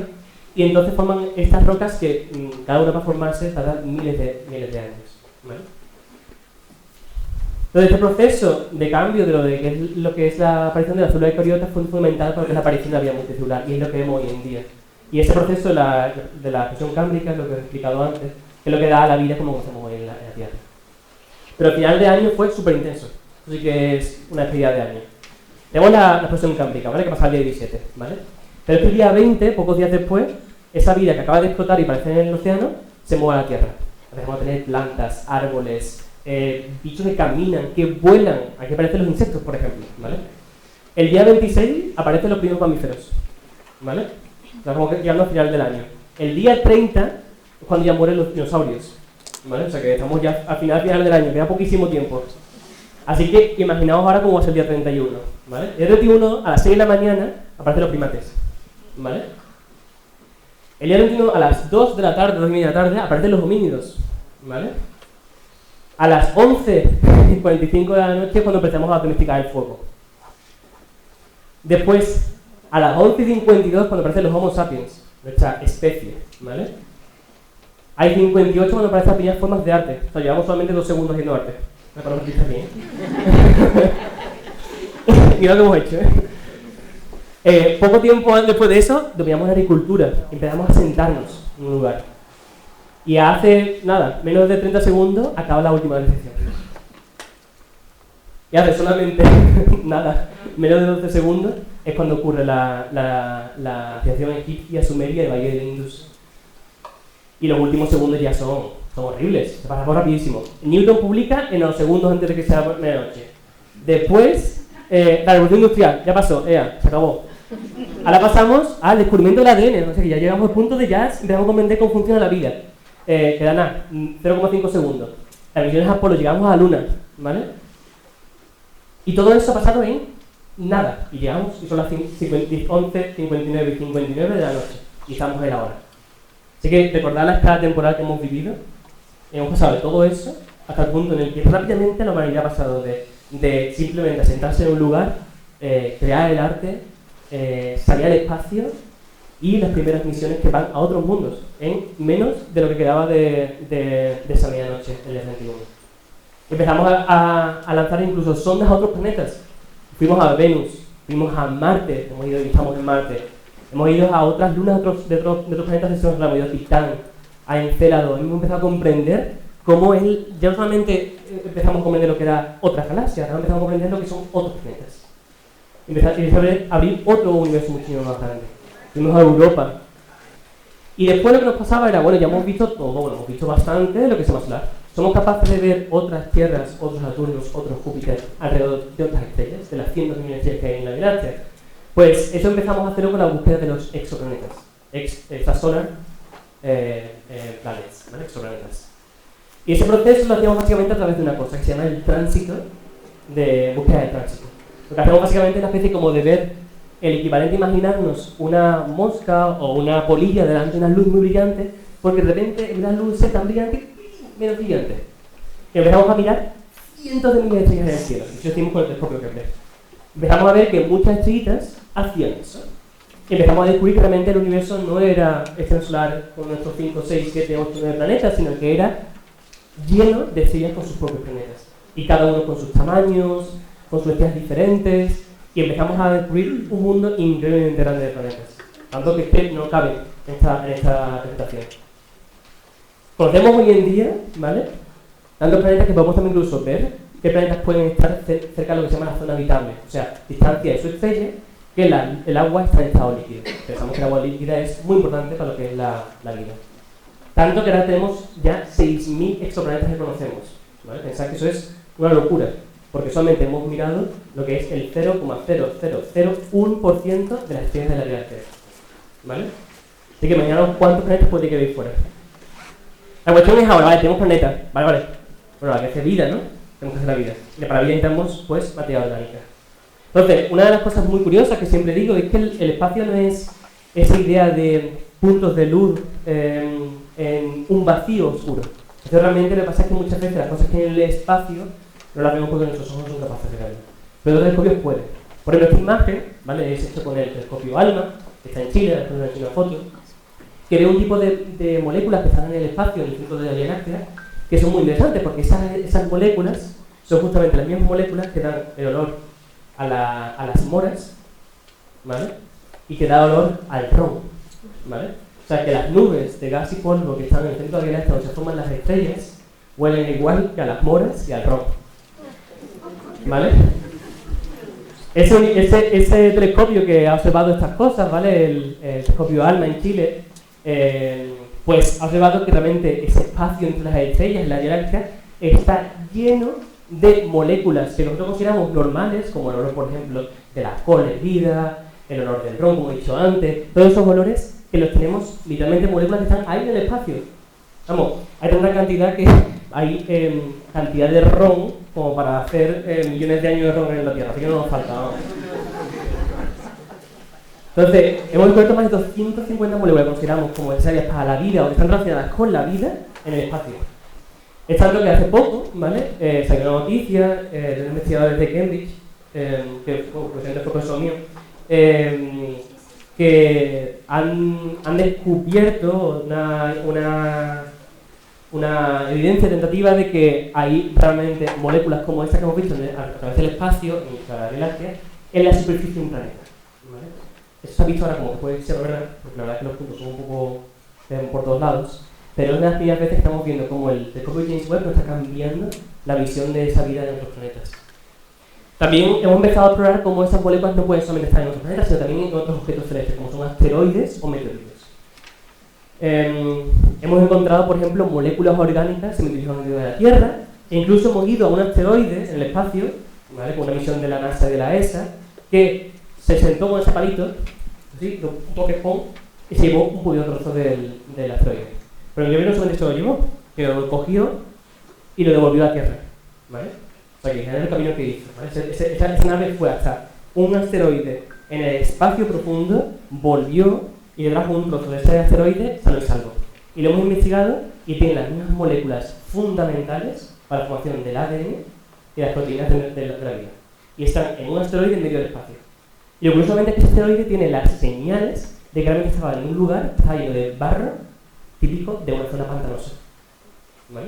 y entonces forman estas rocas que cada una para formarse tarda miles de años, ¿vale? Entonces, este proceso de cambio de lo que es la aparición de las células eucariotas fue fundamental para que la aparición de la vida multicelular, y es lo que vemos hoy en día. Y ese proceso de la fusión cámbrica, es lo que he explicado antes, es lo que da a la vida como conocemos hoy en la Tierra. Pero el final de año fue súper intenso, así que es una despedida de año. Tenemos la fusión cámbrica, ¿vale? Que pasa el día 17, ¿vale? Pero es que el día 20, pocos días después, esa vida que acaba de explotar y aparecer en el océano, se mueve a la Tierra. Empezamos a tener plantas, árboles, bichos que caminan, que vuelan. Aquí aparecen los insectos, por ejemplo, ¿vale? El día 26 aparecen los primeros mamíferos, ¿vale? Estamos llegando al final del año. El día 30 es cuando ya mueren los dinosaurios, ¿vale? O sea que estamos ya al final del año, queda poquísimo tiempo. Así que imaginaos ahora cómo va a ser el día 31, ¿vale? El día 31 a las 6 de la mañana aparecen los primates, ¿vale? El día 21 a las 2 de la tarde, 2:30 de la tarde, aparecen los homínidos, ¿vale? A las 11:45 de la noche es cuando empezamos a domesticar el fuego. Después, a las 11:52 cuando aparecen los Homo sapiens, nuestra especie, ¿vale? Hay 58 cuando aparecen las primeras formas de arte. O sea, llevamos solamente 2 segundos haciendo arte. Me parece que está bien. Mira lo que hemos hecho, poco tiempo después de eso, dominamos la agricultura. Empezamos a sentarnos en un lugar. Y hace, nada, menos de 30 segundos, acaba la última decisión. Y hace solamente, nada, menos de 12 segundos, es cuando ocurre la civilización egipcia, sumeria y el Valle del Indus. Y los últimos segundos ya son horribles, se pasamos rapidísimo. Newton publica en los segundos antes de que sea medianoche. Después, la revolución industrial, ya pasó, se acabó. Ahora pasamos al descubrimiento del ADN, o sea que ya llegamos al punto de ya empezamos a comprender cómo funciona la vida. Queda nada, 0,5 segundos. Las misiones Apolo, llegamos a la Luna, ¿vale? Y todo eso ha pasado en nada. Y llegamos, y son las 11:59 y 59 de la noche. Y estamos en la hora. Así que recordad la escala temporal que hemos vivido. Hemos pasado de todo eso hasta el punto en el que rápidamente la humanidad ha pasado de simplemente sentarse en un lugar, crear el arte, salir al espacio y las primeras misiones que van a otros mundos en menos de lo que quedaba de esa medianoche, el día 31. Empezamos a lanzar incluso sondas a otros planetas. Fuimos a Venus, fuimos a Marte, hemos ido y estamos en Marte. Hemos ido a otras lunas de otros planetas del sistema solar, hemos ido a Titán, a Encélado. Hemos empezado a comprender cómo ya no solamente empezamos a comprender lo que era otras galaxias, ahora empezamos a comprender lo que son otros planetas. Empezamos a abrir otro universo muchísimo más grande. Fuimos a Europa. Y después lo que nos pasaba era, bueno, ya hemos visto todo, bueno, hemos visto bastante de lo que es el sistema solar. Somos capaces de ver otras tierras, otros Saturnos, otros Júpiter alrededor de otras estrellas, de las cientos de millones de estrellas que hay en la galaxia. Pues eso empezamos a hacerlo con la búsqueda de los exoplanetas, extrasolar planets, ¿vale? Exoplanetas. Y ese proceso lo hacíamos básicamente a través de una cosa que se llama el tránsito, de búsqueda de tránsito. Lo que hacemos básicamente es una especie como de ver el equivalente a imaginarnos una mosca o una polilla delante de una luz muy brillante, porque de repente una luz es tan brillante, menos brillante. Y empezamos a mirar cientos de miles de estrellas en el cielo, y eso hicimos con el telescopio Kepler. Empezamos a ver que muchas estrellitas hacían eso. Y empezamos a descubrir que realmente el universo no era sistema solar con nuestros 5, 6, 7, 8, 9 planetas, sino que era lleno de estrellas con sus propios planetas. Y cada uno con sus tamaños, con sus estrellas diferentes, y empezamos a descubrir un mundo increíblemente grande de planetas. Tanto que no cabe en esta presentación. Conocemos hoy en día, ¿vale? Tantos planetas que podemos también incluso ver qué planetas pueden estar cerca de lo que se llama la zona habitable, o sea, distancia de su estrella, que el agua está en estado líquido. Pensamos que el agua líquida es muy importante para lo que es la vida. Tanto que ahora tenemos ya 6.000 exoplanetas que conocemos, ¿vale? Pensad que eso es una locura, porque solamente hemos mirado lo que es el 0,0001% de las estrellas de la galaxia, ¿vale? Así que imaginaos cuántos planetas puede que haber fuera. La cuestión es ahora, vale, tenemos planetas, vale. Bueno, hay que hacer vida, ¿no? Tenemos que hacer la vida. Y para la vida necesitamos, pues, materia orgánica. Entonces, una de las cosas muy curiosas que siempre digo es que el espacio no es esa idea de puntos de luz en un vacío oscuro. Entonces, realmente lo que pasa es que muchas veces las cosas que hay en el espacio no las vemos porque nuestros ojos son capaces de verlo. Pero los telescopios pueden. Por ejemplo, esta imagen, ¿vale? Es hecho con el telescopio ALMA, que está en Chile, después de una foto, que ve un tipo de moléculas que están en el espacio, en el centro de la Vía Láctea, que son muy interesantes porque esas moléculas son justamente las mismas moléculas que dan el olor a las moras, ¿vale? Y que da olor al ron, ¿vale? O sea, que las nubes de gas y polvo que están en el centro de la galaxia donde se forman las estrellas huelen igual que a las moras y al ron, ¿vale? Ese telescopio que ha observado estas cosas, ¿vale? El telescopio ALMA en Chile, pues ha observado que realmente ese espacio entre las estrellas en la galaxia está lleno de moléculas que nosotros consideramos normales, como el olor, por ejemplo, de la col hervida, el olor del ron, como he dicho antes, todos esos olores que los tenemos literalmente moléculas que están ahí en el espacio. Vamos, hay tanta cantidad que hay cantidad de ron como para hacer millones de años de ron en la Tierra, así que no nos falta, vamos. Entonces, hemos descubierto más de 250 moléculas que consideramos como necesarias para la vida o que están relacionadas con la vida en el espacio. Es tanto que hace poco, ¿vale? Salió una noticia de los investigadores de Cambridge, que fue profesor mío, que han descubierto una evidencia tentativa de que hay realmente moléculas como estas que hemos visto a través del espacio, en la galaxia, en la superficie de un planeta, ¿vale? Eso se ha visto ahora como que puede ser verdad, porque la verdad es que los puntos son un poco por todos lados, pero es una de las primeras veces que estamos viendo cómo el telescopio James Webb nos está cambiando la visión de esa vida en otros planetas. También hemos empezado a explorar cómo esas moléculas no pueden solamente estar en otros planetas, sino también en otros objetos celestes, como son asteroides o meteoritos. Hemos encontrado, por ejemplo, moléculas orgánicas semiutilizadas de la Tierra, e incluso hemos ido a un asteroide en el espacio, ¿vale? Con una misión de la NASA y de la ESA, que se sentó con ese palito, así, un toque pon, y se llevó un poquito trozo del asteroide. Pero el gobierno solamente se lo llevó, que lo cogió y lo devolvió a la Tierra, ¿vale? O sea, que es el camino que hizo, ¿vale? Esa nave fue hasta un asteroide en el espacio profundo, volvió y le trajo un trozo de ese asteroide sano y salvo. Y lo hemos investigado y tiene las mismas moléculas fundamentales para la formación del ADN y las proteínas de la vida. Y están en un asteroide en medio del espacio. Y lo curiosamente es que ese asteroide tiene las señales de que realmente estaba en un lugar, estaba lleno de barro típico de una zona pantanosa, ¿vale?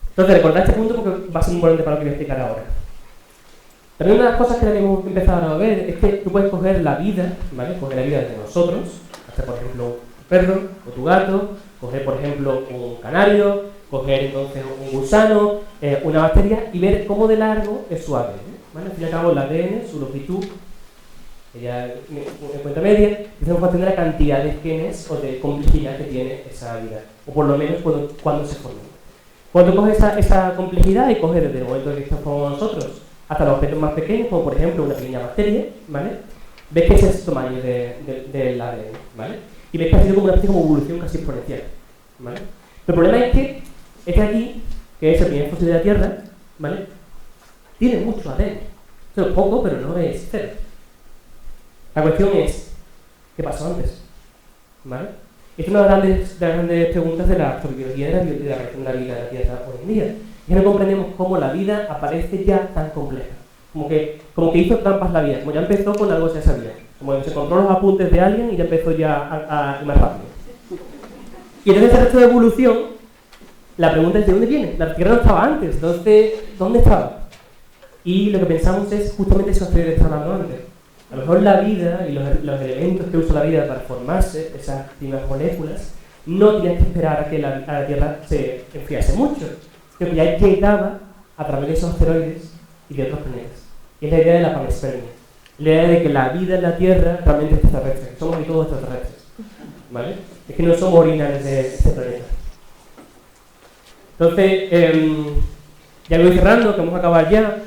Entonces, recordad este punto porque va a ser muy importante para lo que voy a explicar ahora. También una de las cosas que hemos empezado a ver es que tú puedes coger la vida, ¿vale? Coger la vida de nosotros, hacer por ejemplo tu perro o tu gato, coger por ejemplo un canario, coger entonces un gusano, una bacteria y ver cómo de largo es su ADN, ¿vale? Al fin y al cabo el ADN, su longitud, ya en cuenta media, y tenemos que obtener la cantidad de genes o de complejidad que tiene esa vida, o por lo menos cuando se forma. Cuando coges esa complejidad y coges desde el momento que estamos nosotros hasta los objetos más pequeños, como por ejemplo una pequeña bacteria, ¿vale? Ves que ese es el tamaño del ADN, ¿vale? Y ves que ha sido como una especie de evolución casi exponencial, ¿vale? Pero el problema es que este aquí, que es el primer fósil de la Tierra, ¿vale? Tiene mucho ADN. Esto es poco, pero no es cero. La cuestión es, ¿qué pasó antes? ¿Vale? Esta es una de las grandes preguntas de la astrobiología y de la relación de la vida de la Tierra hoy en día. Y no comprendemos cómo la vida aparece ya tan compleja. Como que hizo trampas la vida, como ya empezó con algo que ya sabía. Como que se encontró los apuntes de alguien y ya empezó ya a ir más rápido. Y entonces el resto de evolución, la pregunta es ¿de dónde viene? La Tierra no estaba antes, entonces ¿dónde estaba? Y lo que pensamos es justamente eso que estaba hablando antes. A lo mejor la vida y los elementos que usa la vida para formarse, esas primeras moléculas, no tenían que esperar a que la Tierra se enfriase mucho, sino que ya llegaba a través de esos asteroides y de otros planetas. Y es la idea de la panspermia, la idea de que la vida en la Tierra realmente es extraterrestre, que somos todos extraterrestres, ¿vale? Es que no somos originales de este planeta. Entonces, ya voy cerrando, que vamos a acabar ya.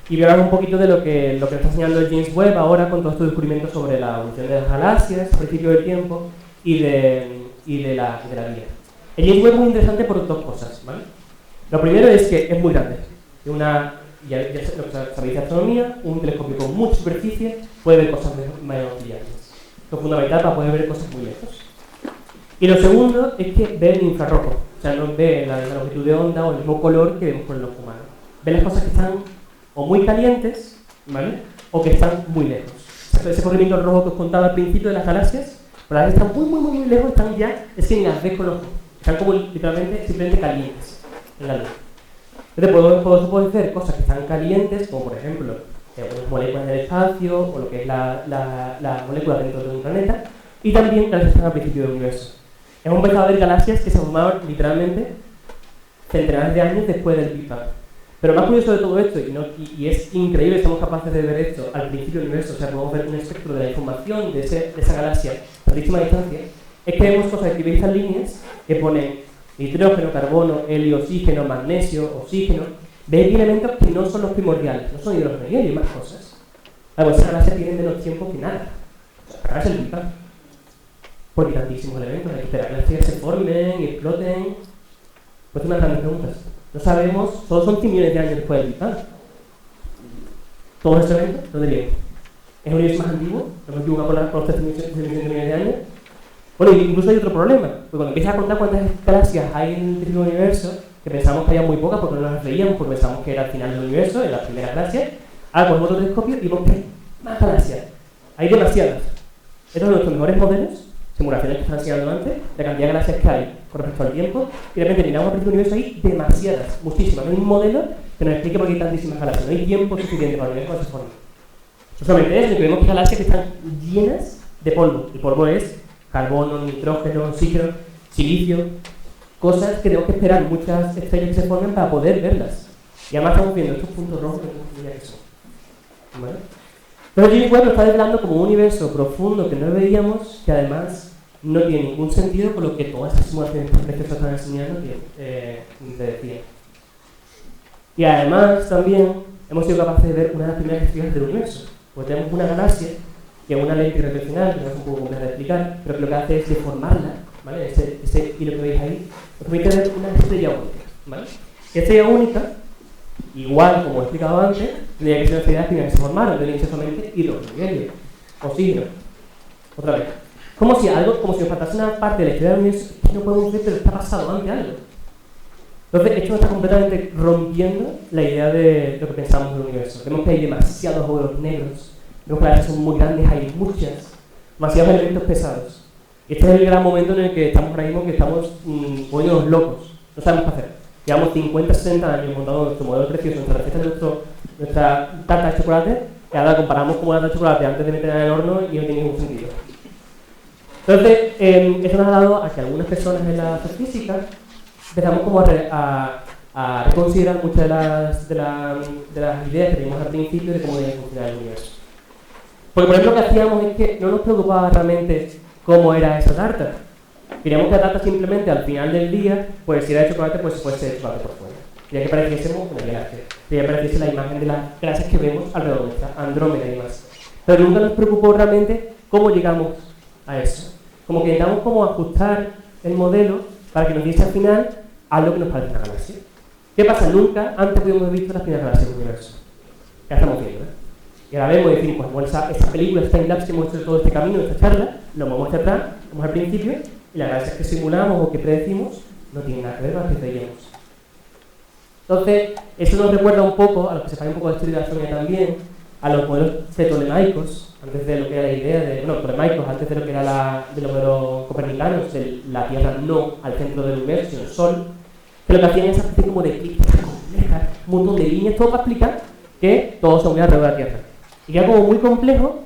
Y voy a hablar un poquito de lo que está enseñando el James Webb ahora con todos estos descubrimientos sobre la evolución de las galaxias, el principio del tiempo y de la vida. El James Webb es muy interesante por dos cosas, ¿vale? Lo primero es que es muy grande. Ya sabéis de astronomía, un telescopio con mucha superficie puede ver cosas menos brillantes. Esto es fundamental para poder ver cosas muy lejos. Y lo segundo es que ve en infrarrojo, o sea, no ve la longitud de onda o el mismo color que vemos con el ojo humano. Ve las cosas que están o muy calientes, ¿vale? O que están muy lejos. Ese corrimiento rojo que os contaba al principio de las galaxias, pero a veces están muy lejos, están ya, es que ni las ves con ojo. Están como literalmente simplemente calientes en la luz. Entonces puedo hacer cosas que están calientes, como por ejemplo unas moléculas del espacio, o lo que es la molécula dentro de un planeta, y también galaxias que están al principio del universo. Hemos empezado a ver galaxias que se formaron literalmente centenares de años después del Big Bang. Pero lo más curioso de todo esto, y es increíble que somos capaces de ver esto al principio del universo, o sea, podemos ver un espectro de la información de esa galaxia a altísima distancia, es que vemos cosas que veis estas líneas que ponen nitrógeno, carbono, helio, oxígeno, magnesio, oxígeno. Veis elementos que no son los primordiales, no son hidrógeno y helio y más cosas. Pues esa galaxia tiene menos tiempo que nada. O sea, para es el Big Bang. Porque hay tantísimos elementos, hay que esperar que las estrellas se formen y exploten. Pues unas grandes preguntas. No sabemos, solo son 100 millones de años después del Big Bang. Todos estos eventos, ¿dónde vienen? ¿Es el universo más antiguo? ¿No me equivoco por los 13 millones de años? Bueno, incluso hay otro problema, porque cuando empiezas a contar cuántas galaxias hay en el principio del universo, que pensamos que había muy pocas porque no las veíamos, porque pensamos que era el final del universo, en la primera galaxia, ahora ponemos otro telescopio y vemos que hay más galaxias. Hay demasiadas. Estos son nuestros mejores modelos, simulaciones que están enseñando antes, de la cantidad de galaxias que hay con respecto al tiempo, y de repente miramos al principio del universo, hay demasiadas, muchísimas. No hay un modelo que nos explique por qué hay tantísimas galaxias, no hay tiempo suficiente para el universo de esa forma. No solamente eso, sino que vemos que galaxias que están llenas de polvo. El polvo es carbono, nitrógeno, oxígeno, silicio, cosas que tenemos que esperar muchas estrellas que se formen para poder verlas. Y además estamos viendo estos puntos rojos que no tenía que son. ¿Vale? Pero James Webb nos está desvelando como un universo profundo que no veíamos, que además no tiene ningún sentido con lo que todas estas simulaciones preciosas están enseñando que te decía. Y además también hemos sido capaces de ver una de las primeras estrellas del universo. Pues tenemos una galaxia que es una lente gravitacional, que no es un poco compleja de explicar, pero que lo que hace es deformarla, ¿vale? Ese hilo que veis ahí, nos permite ver una estrella única, ¿vale? Estrella única, igual como he explicado antes, tendría que ser una estrella que se formaron, tendría que ser solamente hidrógeno, helio, oxígeno. Otra vez. Como si nos faltase una parte de la estrella del universo que no podemos ver, pero está pasado antes algo. Entonces, esto nos está completamente rompiendo la idea de lo que pensamos del universo. Vemos que hay demasiados agujeros negros. Vemos que las galaxias son muy grandes, hay muchas, demasiados elementos pesados. Y este es el gran momento en el que estamos ahora mismo, que estamos poniéndonos locos, no sabemos qué hacer. Llevamos 50, 60 años montando nuestro modelo precioso, nuestra receta de nuestra tarta de chocolate, y ahora comparamos con una tarta de chocolate antes de meterla en el horno y no tiene ningún sentido. Entonces, esto nos ha dado a que algunas personas en la astrofísica empezamos como a reconsiderar muchas de las ideas que teníamos al principio de cómo debía funcionar el universo. Porque, por ejemplo, lo que hacíamos es que no nos preocupaba realmente cómo era esa tarta. Queríamos que la tarta simplemente al final del día, pues si era de chocolate, pues fuese de chocolate por fuera. Quería que pareciésemos una galaxia. Quería que pareciese la imagen de las galaxias que vemos alrededor de nuestra Andrómeda y más. Pero nunca nos preocupó realmente cómo llegamos a eso. Como que intentamos como ajustar el modelo para que nos diese al final algo que nos parece una galaxia. ¿Qué pasa? Nunca antes pudimos haber visto las primeras galaxias del universo. Ya estamos viendo, ¿eh? Y ahora vemos y decimos, pues esa película, esta time-lapse que hemos hecho todo este camino, esta charla, lo movemos hacia atrás, como al principio, y las galaxias que simulamos o que predecimos no tienen nada que ver con las que veíamos. Entonces, eso nos recuerda un poco, a los que sepáis un poco de historia de la astronomía también, a los modelos ptolemaicos, antes de lo que era la idea de, ptolemaicos, antes de lo que era de los modelos copernicanos, de la Tierra no al centro del universo, sino el Sol, que lo que hacían es esa especie como de eclípticas complejas, un montón de líneas, todo para explicar que todo se movía alrededor de la Tierra. Y que era como muy complejo,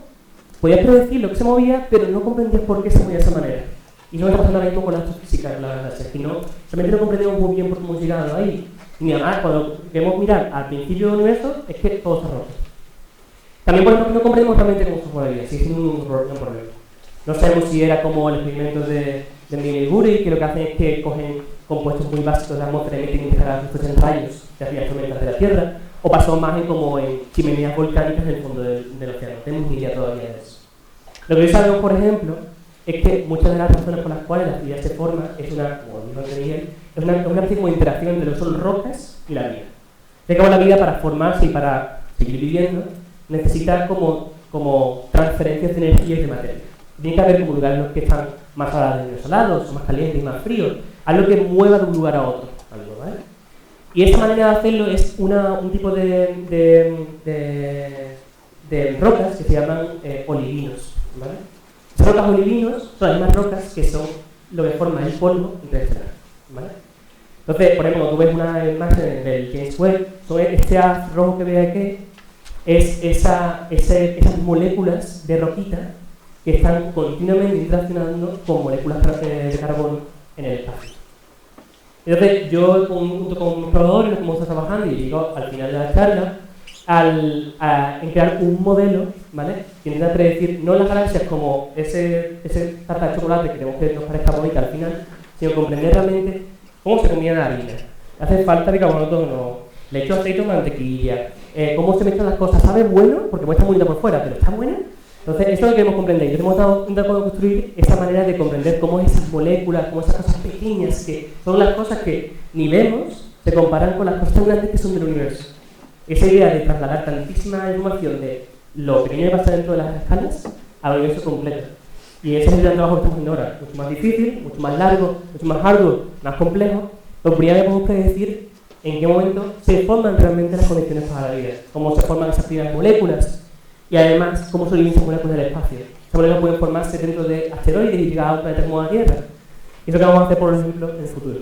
podías predecir lo que se movía, pero no comprendías por qué se movía de esa manera. Y no me está pasando ahora mismo con la astrofísica, la verdad, es que realmente no comprendemos muy bien por qué hemos llegado ahí. Ni además, cuando queremos mirar al principio del universo, es que todo está roto. También, por ejemplo, no comprendemos realmente cómo se mueve, sigue siendo un problema. No sabemos si era como el experimento de Milne y Bury, que lo que hacen es que cogen compuestos muy básicos de la atmósfera y meten en rayos de las tormentas de la Tierra, o pasó más como en chimeneas volcánicas en el fondo del océano. No tenemos ni idea todavía de eso. Lo que hoy sabemos, por ejemplo, es que muchas de las razones por las cuales la actividad se forma es como dijo Miguel, es una especie como de interacción entre lo que son rocas y la vida. De cómo la vida, para formarse y para seguir viviendo, necesita como transferencias de energía y de materia. Tiene que haber como lugares en los que están más salados, o más calientes y más fríos, algo que mueva de un lugar a otro. ¿Vale? Y esta manera de hacerlo es un tipo de rocas que se llaman olivinos. ¿Vale? Esas rocas olivinos son las mismas rocas que son lo que forma el polvo interestelar. ¿Vale? Entonces, por ejemplo, cuando tú ves una imagen del James Webb, este haz rojo que veis aquí es esas moléculas de roquita que están continuamente interaccionando con moléculas de carbono en el espacio. Entonces, yo junto con mis proveedores, como estoy trabajando, y digo al final de la charla, en crear un modelo, ¿vale? Que intenta predecir no las galaxias como ese tarta de chocolate que queremos que nos parezca bonita al final, sino comprender realmente cómo se combina la harina. Hace falta bicarbonato o no, le echo aceite o mantequilla, cómo se mezclan las cosas. ¿Sabe bueno? Porque puede estar bonita por fuera, pero ¿está buena? Entonces, esto es lo que queremos comprender. Yo hemos intentado construir esta manera de comprender cómo esas moléculas, cómo esas cosas pequeñas, que son las cosas que ni vemos, se comparan con las cosas tan grandes que son del universo. Esa idea de trasladar tantísima información de lo pequeño que pasa dentro de las escalas al universo completo. Y ese es el gran trabajo que estamos haciendo ahora. Mucho más difícil, mucho más largo, mucho más arduo, más complejo. Pero primero podemos predecir en qué momento se forman realmente las condiciones para la vida. Cómo se forman esas primeras moléculas. Y además, cómo sobreviven esas moléculas del espacio. Esas moléculas pueden formarse dentro de asteroides y llegar a un planeta como la Tierra. Y eso que vamos a hacer, por ejemplo, en el futuro.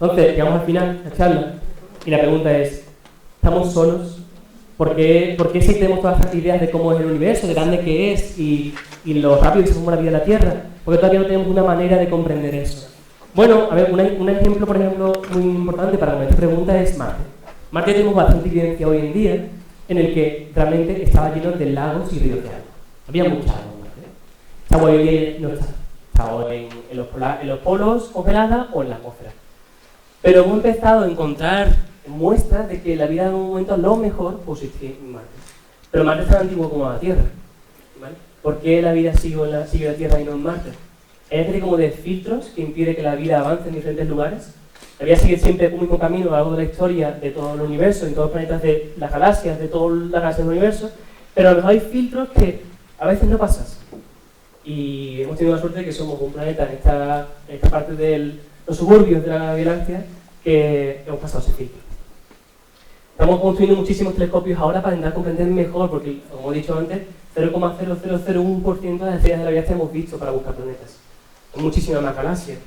Entonces, llegamos al final de la charla. Y la pregunta es, ¿estamos solos? ¿Por qué sí tenemos todas estas ideas de cómo es el universo, de grande que es y lo rápido que se forma la vida en la Tierra? Porque todavía no tenemos una manera de comprender eso. Bueno, a ver, un ejemplo, por ejemplo, muy importante para esta pregunta es Marte. Marte tenemos bastante evidencia hoy en día en el que realmente estaba lleno de lagos y ríos de agua. Había mucha agua en Marte. Esta agua hoy en día no está. Está en los polos congelada o en la atmósfera. Pero hemos empezado a encontrar muestras de que la vida en un momento a lo mejor puede existir en Marte. Pero Marte es tan antiguo como la Tierra, ¿vale? ¿Por qué la vida sigue en la Tierra y no en Marte? Es una especie como de filtros que impide que la vida avance en diferentes lugares. La vida sigue siempre un mismo camino a lo largo de la historia de todo el universo, en todos los planetas de las galaxias, de todas las galaxias del universo, pero a lo mejor hay filtros que a veces no pasas. Y hemos tenido la suerte de que somos un planeta en esta parte de los suburbios de la galaxia que hemos pasado ese filtro. Estamos construyendo muchísimos telescopios ahora para intentar comprender mejor, porque, como he dicho antes, 0,0001% de las estrellas de la Vía Láctea hemos visto para buscar planetas. Hay muchísimas más galaxias.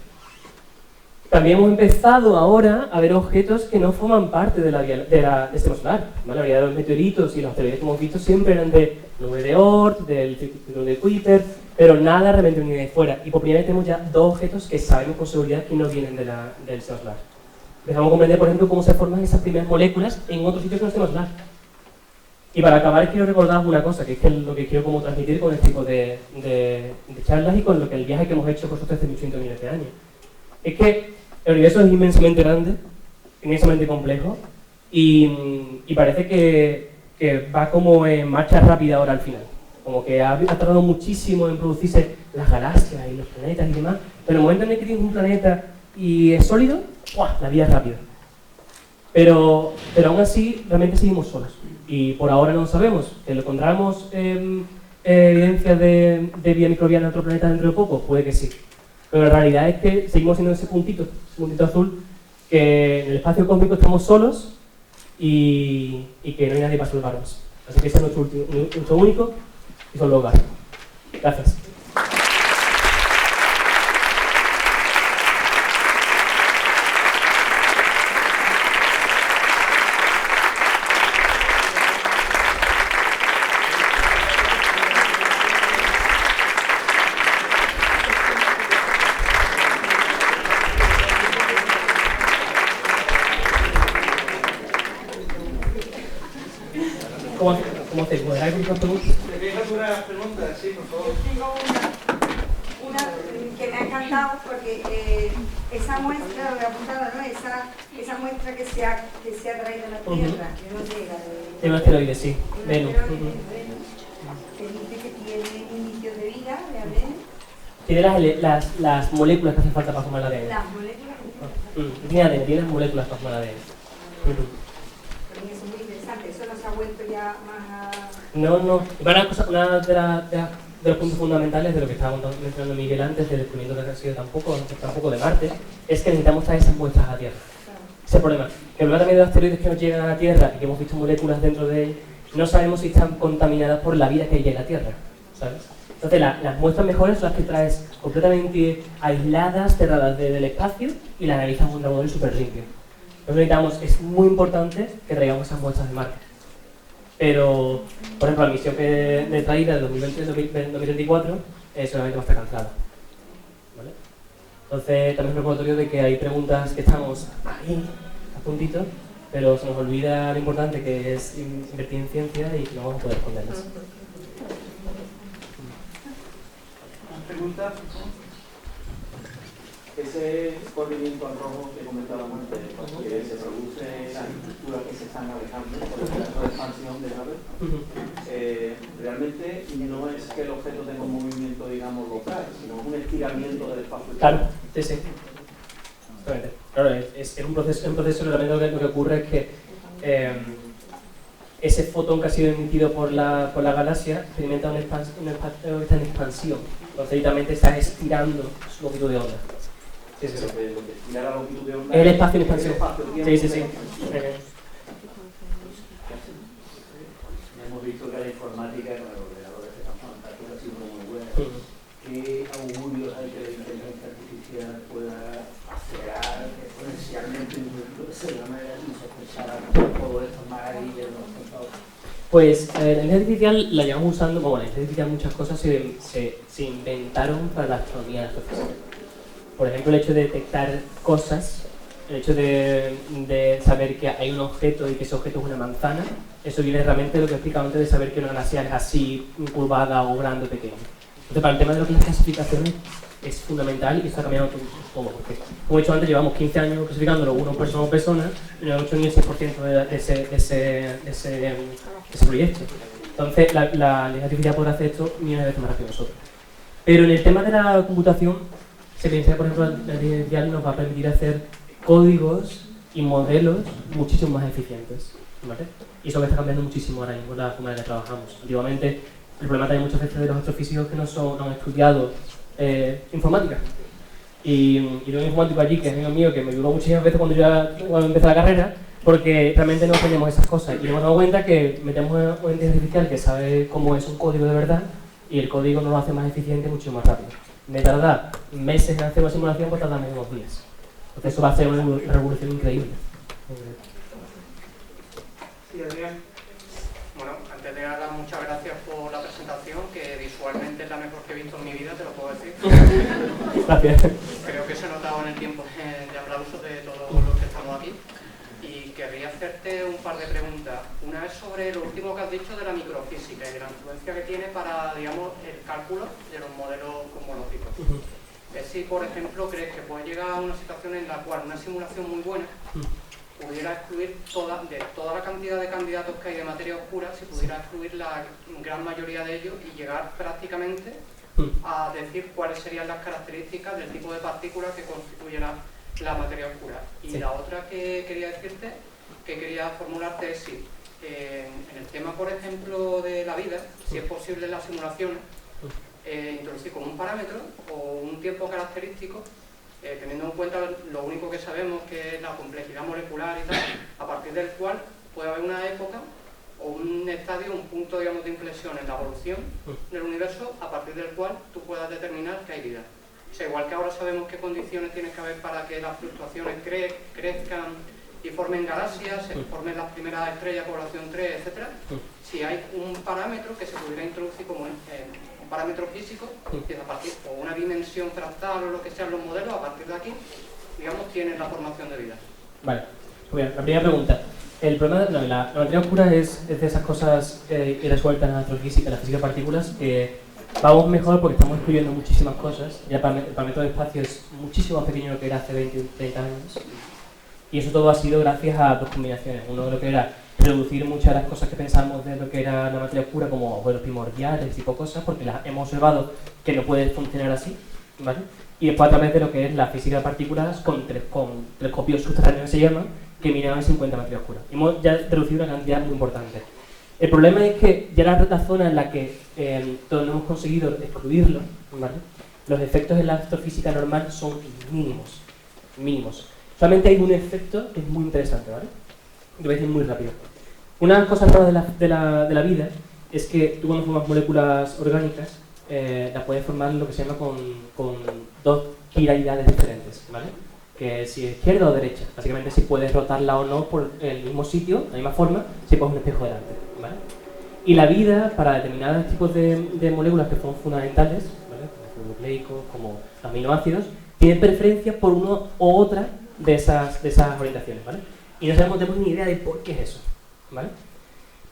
También hemos empezado ahora a ver objetos que no forman parte del sistema solar. ¿Vale? La mayoría de los meteoritos y los asteroides que hemos visto siempre eran de nube de Oort, del círculo de Kuiper, pero nada realmente viene de fuera. Y por primera vez tenemos ya dos objetos que sabemos con seguridad que no vienen del sistema solar. Empezamos a comprender, por ejemplo, cómo se forman esas primeras moléculas en otros sitios que no estemos solar. Y para acabar, quiero recordaros una cosa, que es lo que quiero como transmitir con este tipo de charlas y con el viaje que hemos hecho por esos 13.800 millones de años. Es que el universo es inmensamente grande, inmensamente complejo, y parece que va como en marcha rápida ahora al final. Como que ha tardado muchísimo en producirse las galaxias y los planetas y demás, pero en el momento en el que tienes un planeta y es sólido, ¡buah!, la vida es rápida. Pero aún así, realmente seguimos solos. Y por ahora no lo sabemos. ¿Que lo encontramos evidencia de vida microbiana en otro planeta dentro de poco? Puede que sí. Pero la realidad es que seguimos siendo ese puntito azul, que en el espacio cósmico estamos solos y que no hay nadie para salvarnos. Así que ese es nuestro único y solo hogar. Gracias. ¿Cómo te puedes dar una pregunta? ¿Te quería hacer una pregunta? Sí, por favor. Yo tengo una que me ha encantado porque esa muestra, lo he apuntado, ¿no? Esa muestra que se ha traído a la Tierra, que no llega de un asteroide, sí. Venus. Que dice que tiene indicios de vida, de ADN. Tiene las moléculas que hacen falta para formar el ADN. Las moléculas. Tiene ADN, tiene las moléculas para formar el ADN. También es muy interesante, eso no se ha vuelto ya más a... No. Una de los puntos fundamentales de lo que estaba mencionando Miguel antes, del descubrimiento que ha sido tampoco de Marte, es que necesitamos traer esas muestras a la Tierra. Ese es el problema. El problema también de los asteroides que nos llegan a la Tierra y que hemos visto moléculas dentro de ellos, no sabemos si están contaminadas por la vida que hay en la Tierra, ¿sabes? Entonces, las muestras mejores son las que traes completamente aisladas, cerradas del espacio y las analizas con un laboratorio súper limpio. Lo que necesitamos, es muy importante que traigamos esas muestras de Marte. Pero, por ejemplo, la misión de traída de 2020-2024 solamente va a estar cancelada. ¿Vale? Entonces, también es un recordatorio de que hay preguntas que estamos ahí, a puntito, pero se nos olvida lo importante que es invertir en ciencia y que no vamos a poder responderlas. Pregunta. Ese corrimiento al rojo que comentábamos antes, que se produce en las estructuras que se están alejando por el caso de expansión de naves, realmente no es que el objeto tenga un movimiento, digamos, local, sino un estiramiento del espacio. Claro, sí, sí. Claro, es un proceso realmente lo que ocurre es que ese fotón que ha sido emitido por la galaxia experimenta un espacio que está en expansión. Entonces, directamente está estirando su longitud de onda. Sí, sí, sí. Lo que estira la longitud de onda Es el espacio en expansión. Sí, sí, sí. Hemos visto que la informática con los ordenadores están fantásticos, ha sido muy buena. ¿Qué augurios hay que la inteligencia artificial pueda acelerar exponencialmente de la manera de sospechar todo esto maravillas de los pensadores? Pues la inteligencia artificial la llevamos usando, bueno, la inteligencia artificial muchas cosas se inventaron para la astronomía y la astrofísica. Por ejemplo, el hecho de detectar cosas, el hecho de saber que hay un objeto y que ese objeto es una manzana, eso viene realmente de lo que explicaba antes de saber que una galaxia es así, curvada o grande o pequeña. Entonces, para el tema de lo que es las clasificaciones, es fundamental y está cambiando todo, porque, como he dicho antes, llevamos 15 años clasificándolo uno persona a persona y no hemos hecho ni el 6% de ese proyecto. Entonces, la inteligencia artificial podrá hacer esto millones de veces más rápido que nosotros. Pero en el tema de la computación, se piensa que, por ejemplo, la inteligencia artificial nos va a permitir hacer códigos y modelos muchísimo más eficientes, ¿vale? Y eso que está cambiando muchísimo ahora mismo la forma en la que trabajamos. Antiguamente, el problema también muchas veces de los astrofísicos que no han estudiado informática. Y tengo un informático allí, que es amigo mío, que me ayudó muchísimas veces cuando empecé la carrera, porque realmente no aprendemos esas cosas. Y nos hemos dado cuenta que metemos una inteligencia artificial que sabe cómo es un código de verdad, y el código nos lo hace más eficiente y mucho más rápido. Me tarda meses en hacer una simulación, pues tardamos unos días. Entonces eso va a ser una revolución increíble. Sí, Adrián. Bueno, antes de nada, muchas gracias por la presentación, que visualmente es la mejor que he visto en mi vida, te lo puedo decir. Gracias. Creo que se ha notado en el tiempo de aplausos de todos los que estamos aquí. Y querría hacerte un par de preguntas. Una es sobre lo último que has dicho de la microfísica y de la influencia que tiene para, digamos, el cálculo de los modelos cosmológicos. Es si, por ejemplo, crees que puede llegar a una situación en la cual una simulación muy buena pudiera excluir de toda la cantidad de candidatos que hay de materia oscura, si pudiera excluir la gran mayoría de ellos y llegar prácticamente a decir cuáles serían las características del tipo de partículas que constituyen la materia oscura. Y sí. La otra que quería decirte, que quería formularte es si en el tema, por ejemplo, de la vida, si es posible en las simulaciones, introducir como un parámetro o un tiempo característico, teniendo en cuenta lo único que sabemos, que es la complejidad molecular y tal, a partir del cual puede haber una época o un estadio, un punto, digamos, de inflexión en la evolución del universo, a partir del cual tú puedas determinar que hay vida. O sea, igual que ahora sabemos qué condiciones tiene que haber para que las fluctuaciones crezcan y formen galaxias, se formen las primeras estrellas, población 3, etc. Si hay un parámetro que se pudiera introducir como un parámetro físico, que a partir, o una dimensión fractal o lo que sean los modelos, a partir de aquí, digamos, tienen la formación de vida. Vale, muy bien. La primera pregunta. El problema de la materia oscura es de esas cosas irresueltas en la astrofísica, en la física de partículas, que vamos mejor porque estamos excluyendo muchísimas cosas. Ya el parámetro de espacio es muchísimo más pequeño de lo que era hace 20 o 30 años. Y eso todo ha sido gracias a dos combinaciones. Uno de lo que era reducir muchas de las cosas que pensamos de lo que era la materia oscura como agujeros primordiales, tipo cosas, porque las hemos observado que no puede funcionar así, ¿vale? Y después a través de lo que es la física de partículas con telescopios subterráneos se llama, que miraban sin cuenta materia oscura. Y hemos ya reducido una cantidad muy importante. El problema es que ya la zona en la que todos hemos conseguido excluirlo, ¿vale? Los efectos en la astrofísica normal son mínimos, mínimos. Solamente hay un efecto que es muy interesante, ¿vale? Te voy a decir muy rápido. Una cosa rara de la vida es que tú cuando formas moléculas orgánicas la puedes formar lo que se llama con dos quiralidades diferentes, ¿vale? Que si es izquierda o derecha, básicamente si puedes rotarla o no por el mismo sitio, de la misma forma, si pones un espejo delante, ¿vale? Y la vida, para determinados tipos de moléculas que son fundamentales, ¿vale? Como los nucleicos, como los aminoácidos, tiene preferencia por una u otra de esas orientaciones, ¿vale? Y no tenemos ni idea de por qué es eso, ¿vale?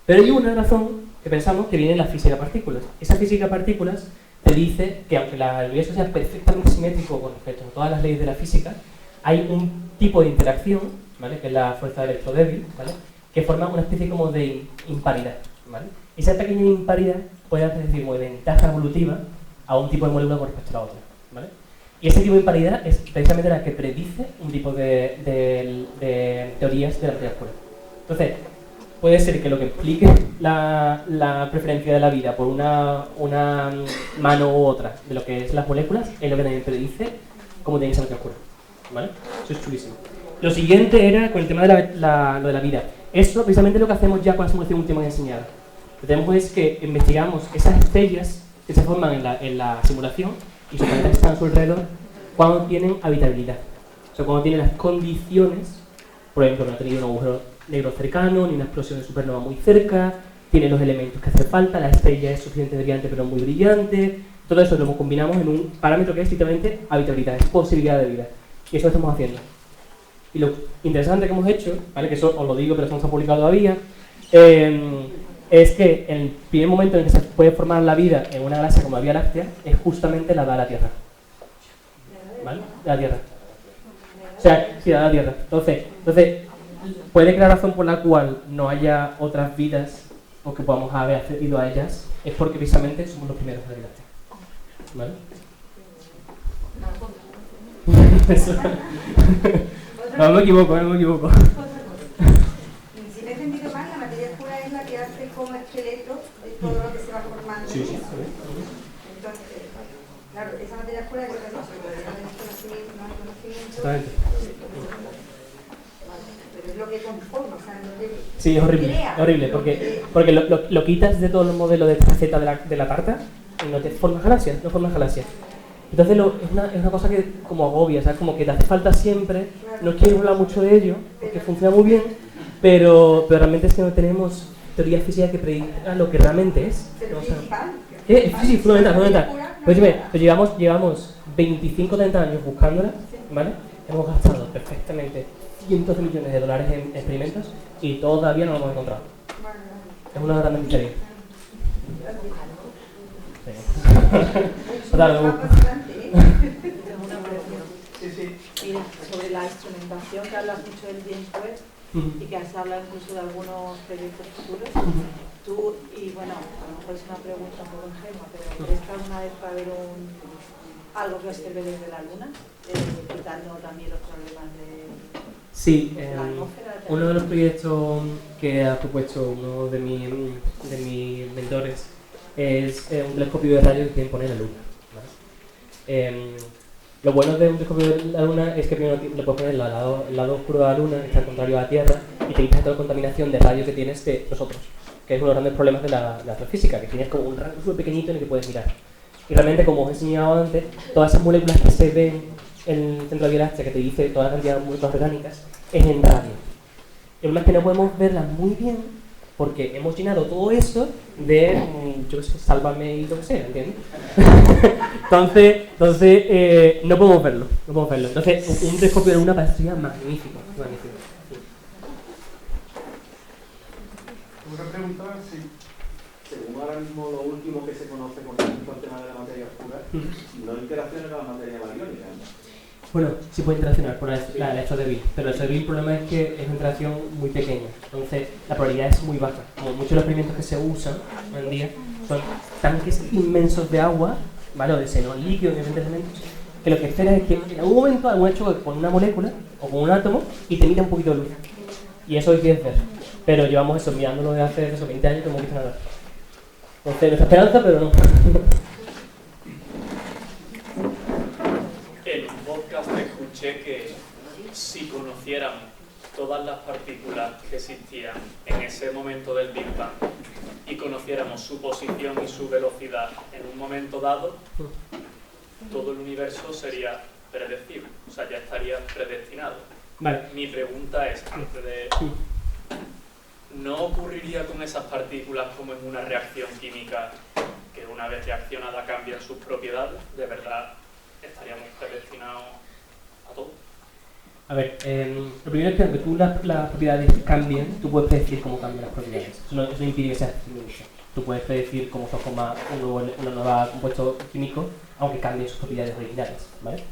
Pero hay una razón que pensamos que viene en la física de partículas. Esa física de partículas te dice que aunque el universo sea perfectamente simétrico con respecto a todas las leyes de la física, hay un tipo de interacción, ¿vale? Que es la fuerza electrodébil, ¿vale? Que forma una especie como de imparidad, ¿vale? Esa pequeña imparidad puede hacer decir como de ventaja evolutiva a un tipo de molécula con respecto a la otra, ¿vale? Y ese tipo de imparidad es precisamente la que predice un tipo de teorías de la materia oscura. Entonces, puede ser que lo que explique la preferencia de la vida por una mano u otra de lo que es las moléculas es lo que también predice cómo tiene esa materia oscura, ¿vale? Eso es chulísimo. Lo siguiente era con el tema de lo de la vida. Eso precisamente es lo que hacemos ya con la simulación última que he enseñado. Lo que tenemos es que investigamos esas estrellas que se forman en la simulación y sus planetas que están a su alrededor cuando tienen habitabilidad. O sea, cuando tienen las condiciones, por ejemplo, no ha tenido un agujero negro cercano, ni una explosión de supernova muy cerca, tiene los elementos que hace falta, la estrella es suficientemente brillante pero muy brillante. Todo eso lo combinamos en un parámetro que es literalmente habitabilidad, es posibilidad de vida. Y eso lo estamos haciendo. Y lo interesante que hemos hecho, ¿vale? Que eso os lo digo pero eso no se ha publicado todavía, es que en el primer momento en que se puede formar la vida en una galaxia como la Vía Láctea es justamente la de la Tierra. ¿Vale? La Tierra. O sea, sí, la Tierra. Entonces, puede que la razón por la cual no haya otras vidas o que podamos haber accedido a ellas es porque precisamente somos los primeros de la Láctea. ¿Vale? No me equivoco. Si me he entendido mal, la materia oscura es la que hace como esqueleto de todo lo que se va formando. Sí. Entonces, claro, esa materia oscura es lo que no hay conocimiento. Exactamente. Pero es lo que conforma, o sea, lo que Sí, es horrible, crea. es horrible, porque lo quitas de todos los modelos de faceta de la tarta y no te formas galaxias, Entonces es una cosa que como agobia, ¿sabes? Como que te hace falta siempre, no quiero hablar mucho de ello, porque funciona muy bien, pero realmente es que no tenemos teoría física que prediga lo que realmente es. Pero O sea, principal. sí, fundamental. Pues llevamos 25 o 30 años buscándola, ¿vale? Hemos gastado perfectamente cientos de millones de dólares en experimentos y todavía no lo hemos encontrado. Es una gran misterio. Mira, sobre la instrumentación, que hablas mucho del James Webb y que has hablado incluso de algunos proyectos futuros. Tú, y bueno, a lo mejor es una pregunta un poco ingenua, pero ¿crees que alguna vez va a haber algo que observe desde la Luna, quitando también los problemas de Sí, la atmósfera? uno de los proyectos que ha propuesto uno de mis mentores es un telescopio de rayos que quieren poner en la Luna, ¿vale? Lo bueno de un telescopio de la Luna es que primero le puedes poner el lado oscuro de la Luna, que está al contrario a la Tierra, y te quitas toda la contaminación de rayos que tienes de nosotros, que es uno de los grandes problemas de la astrofísica, que tienes como un rango súper pequeñito en el que puedes mirar. Y realmente, como os he enseñado antes, todas esas moléculas que se ven en el centro de la Vía Láctea, que te dice toda la cantidad de moléculas orgánicas, es en radio. El problema es que no podemos verlas muy bien porque hemos llenado todo eso de, yo qué sé, sálvame y lo que sea, ¿entiendes? entonces no podemos verlo. Entonces, un telescopio de Luna parecería magnífico. Una pregunta, sí. Según ahora mismo lo último que se conoce con respecto al tema de la materia oscura, no interacciona con la materia bariónica, ¿no? Bueno, sí puede interaccionar con la electrodébil, pero el electrodébil el problema es que es una interacción muy pequeña, entonces la probabilidad es muy baja. Como muchos de los experimentos que se usan hoy en día son tanques inmensos de agua, ¿vale? O de xenón líquido, diferentes elementos, que lo que espera es que en algún momento algún choque con una molécula o con un átomo y te emita un poquito de luz. Y eso hoy quieres ver. Pero llevamos eso mirándolo desde hace esos 20 años que no hemos visto nada. Entonces, nuestra esperanza, pero no. En un podcast escuché que si conociéramos todas las partículas que existían en ese momento del Big Bang y conociéramos su posición y su velocidad en un momento dado, todo el universo sería predecible, o sea, ya estaría predestinado. Vale. Mi pregunta es, antes de... ¿no ocurriría con esas partículas como en una reacción química que una vez reaccionada cambian sus propiedades? ¿De verdad estaríamos predestinados a todo? A ver, lo primero es que aunque tú las propiedades cambien, tú puedes predecir cómo cambian las propiedades. Eso no impide que seas determinista. Tú puedes predecir cómo se forma un nuevo compuesto químico, aunque cambien sus propiedades originales, ¿vale?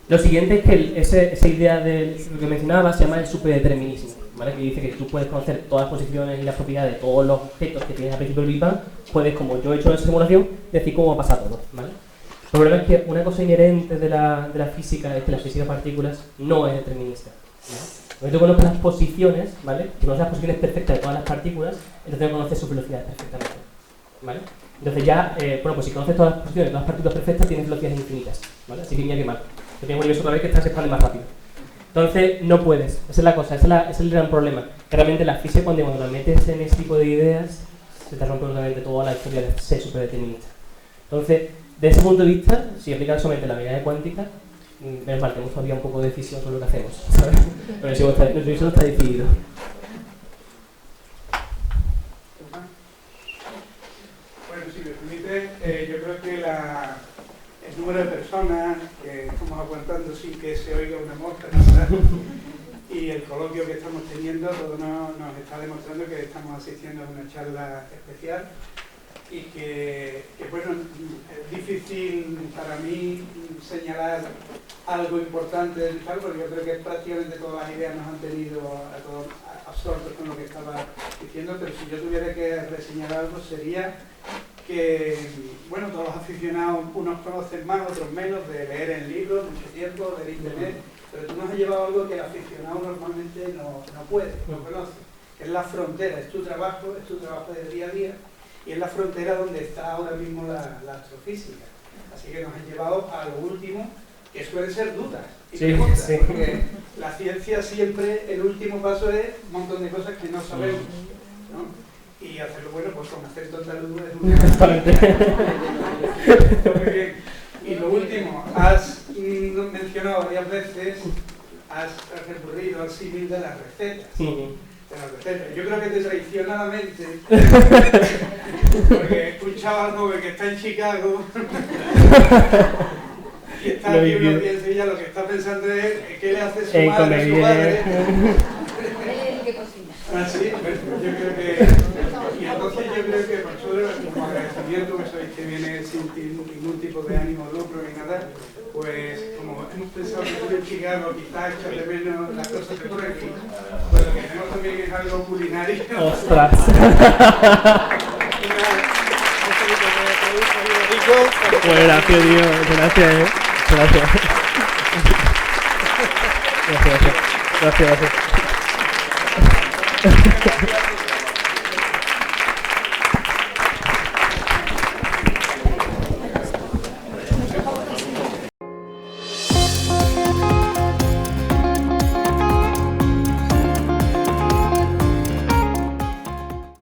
Lo siguiente es que esa idea de lo que mencionaba se llama el superdeterminismo, ¿vale? Que dice que tú puedes conocer todas las posiciones y las propiedades de todos los objetos que tienes al principio del Big Bang, puedes, como yo he hecho en esa simulación, decir cómo va a pasar todo, ¿vale? El problema es que una cosa inherente de la física es que la física de partículas no es determinista, ¿vale? Cuando tú conoces las posiciones, ¿vale? Si conoces las posiciones perfectas de todas las partículas, entonces conoces sus velocidades perfectamente, ¿vale? Entonces ya, bueno, pues si conoces todas las posiciones de todas las partículas perfectas, tienes velocidades infinitas, ¿vale? Así que mira qué mal. Que tienes un universo otra vez que se expande más rápido. Entonces, no puedes. Esa es la cosa, ese es el gran problema. Que realmente la física, cuando la metes en ese tipo de ideas, se te rompe totalmente toda la historia de ser superdeterminista. Entonces, de ese punto de vista, si aplicas solamente la mecánica cuántica, menos mal, tenemos todavía un poco de decisión sobre lo que hacemos, ¿sabes? Pero eso no está decidido. Bueno, si me permite, yo creo que el número de personas que estamos aguantando sin que se oiga una mosca, ¿verdad? Y el coloquio que estamos teniendo, todo nos está demostrando que estamos asistiendo a una charla especial y que bueno, es difícil para mí señalar algo importante del tal, porque yo creo que prácticamente todas las ideas nos han tenido a todos absortos con lo que estaba diciendo, pero si yo tuviera que reseñar algo sería que, bueno, todos los aficionados, unos conocen más, otros menos, de leer en libros, mucho tiempo, de internet, pero tú nos has llevado algo que el aficionado normalmente no puede, no conoce, que es la frontera, es tu trabajo de día a día, y es la frontera donde está ahora mismo la astrofísica. Así que nos has llevado a lo último, que suelen ser dudas y preguntas, porque la ciencia siempre, el último paso es un montón de cosas que no sabemos, ¿no? Y hacerlo bueno, pues con acento andaluz es una... Muy bien. Y lo último, has mencionado varias veces, has recurrido al símil de las recetas. Yo creo que destraicionadamente, porque he escuchado a un joven que está en Chicago y está aquí uno piensa y ya lo que está pensando es qué le hace su madre a su padre. Ah, sí, bueno, yo creo que... Y entonces yo creo que por eso, como agradecimiento, que sabéis que viene sin ningún tipo de ánimo, lucro ni nada, pues como hemos pensado que tú en Chicago quizás echas de menos las cosas que por aquí, pues lo que tenemos también es algo culinario. ¡Ostras! Bueno, gracias, tío. Gracias, Gracias. Gracias.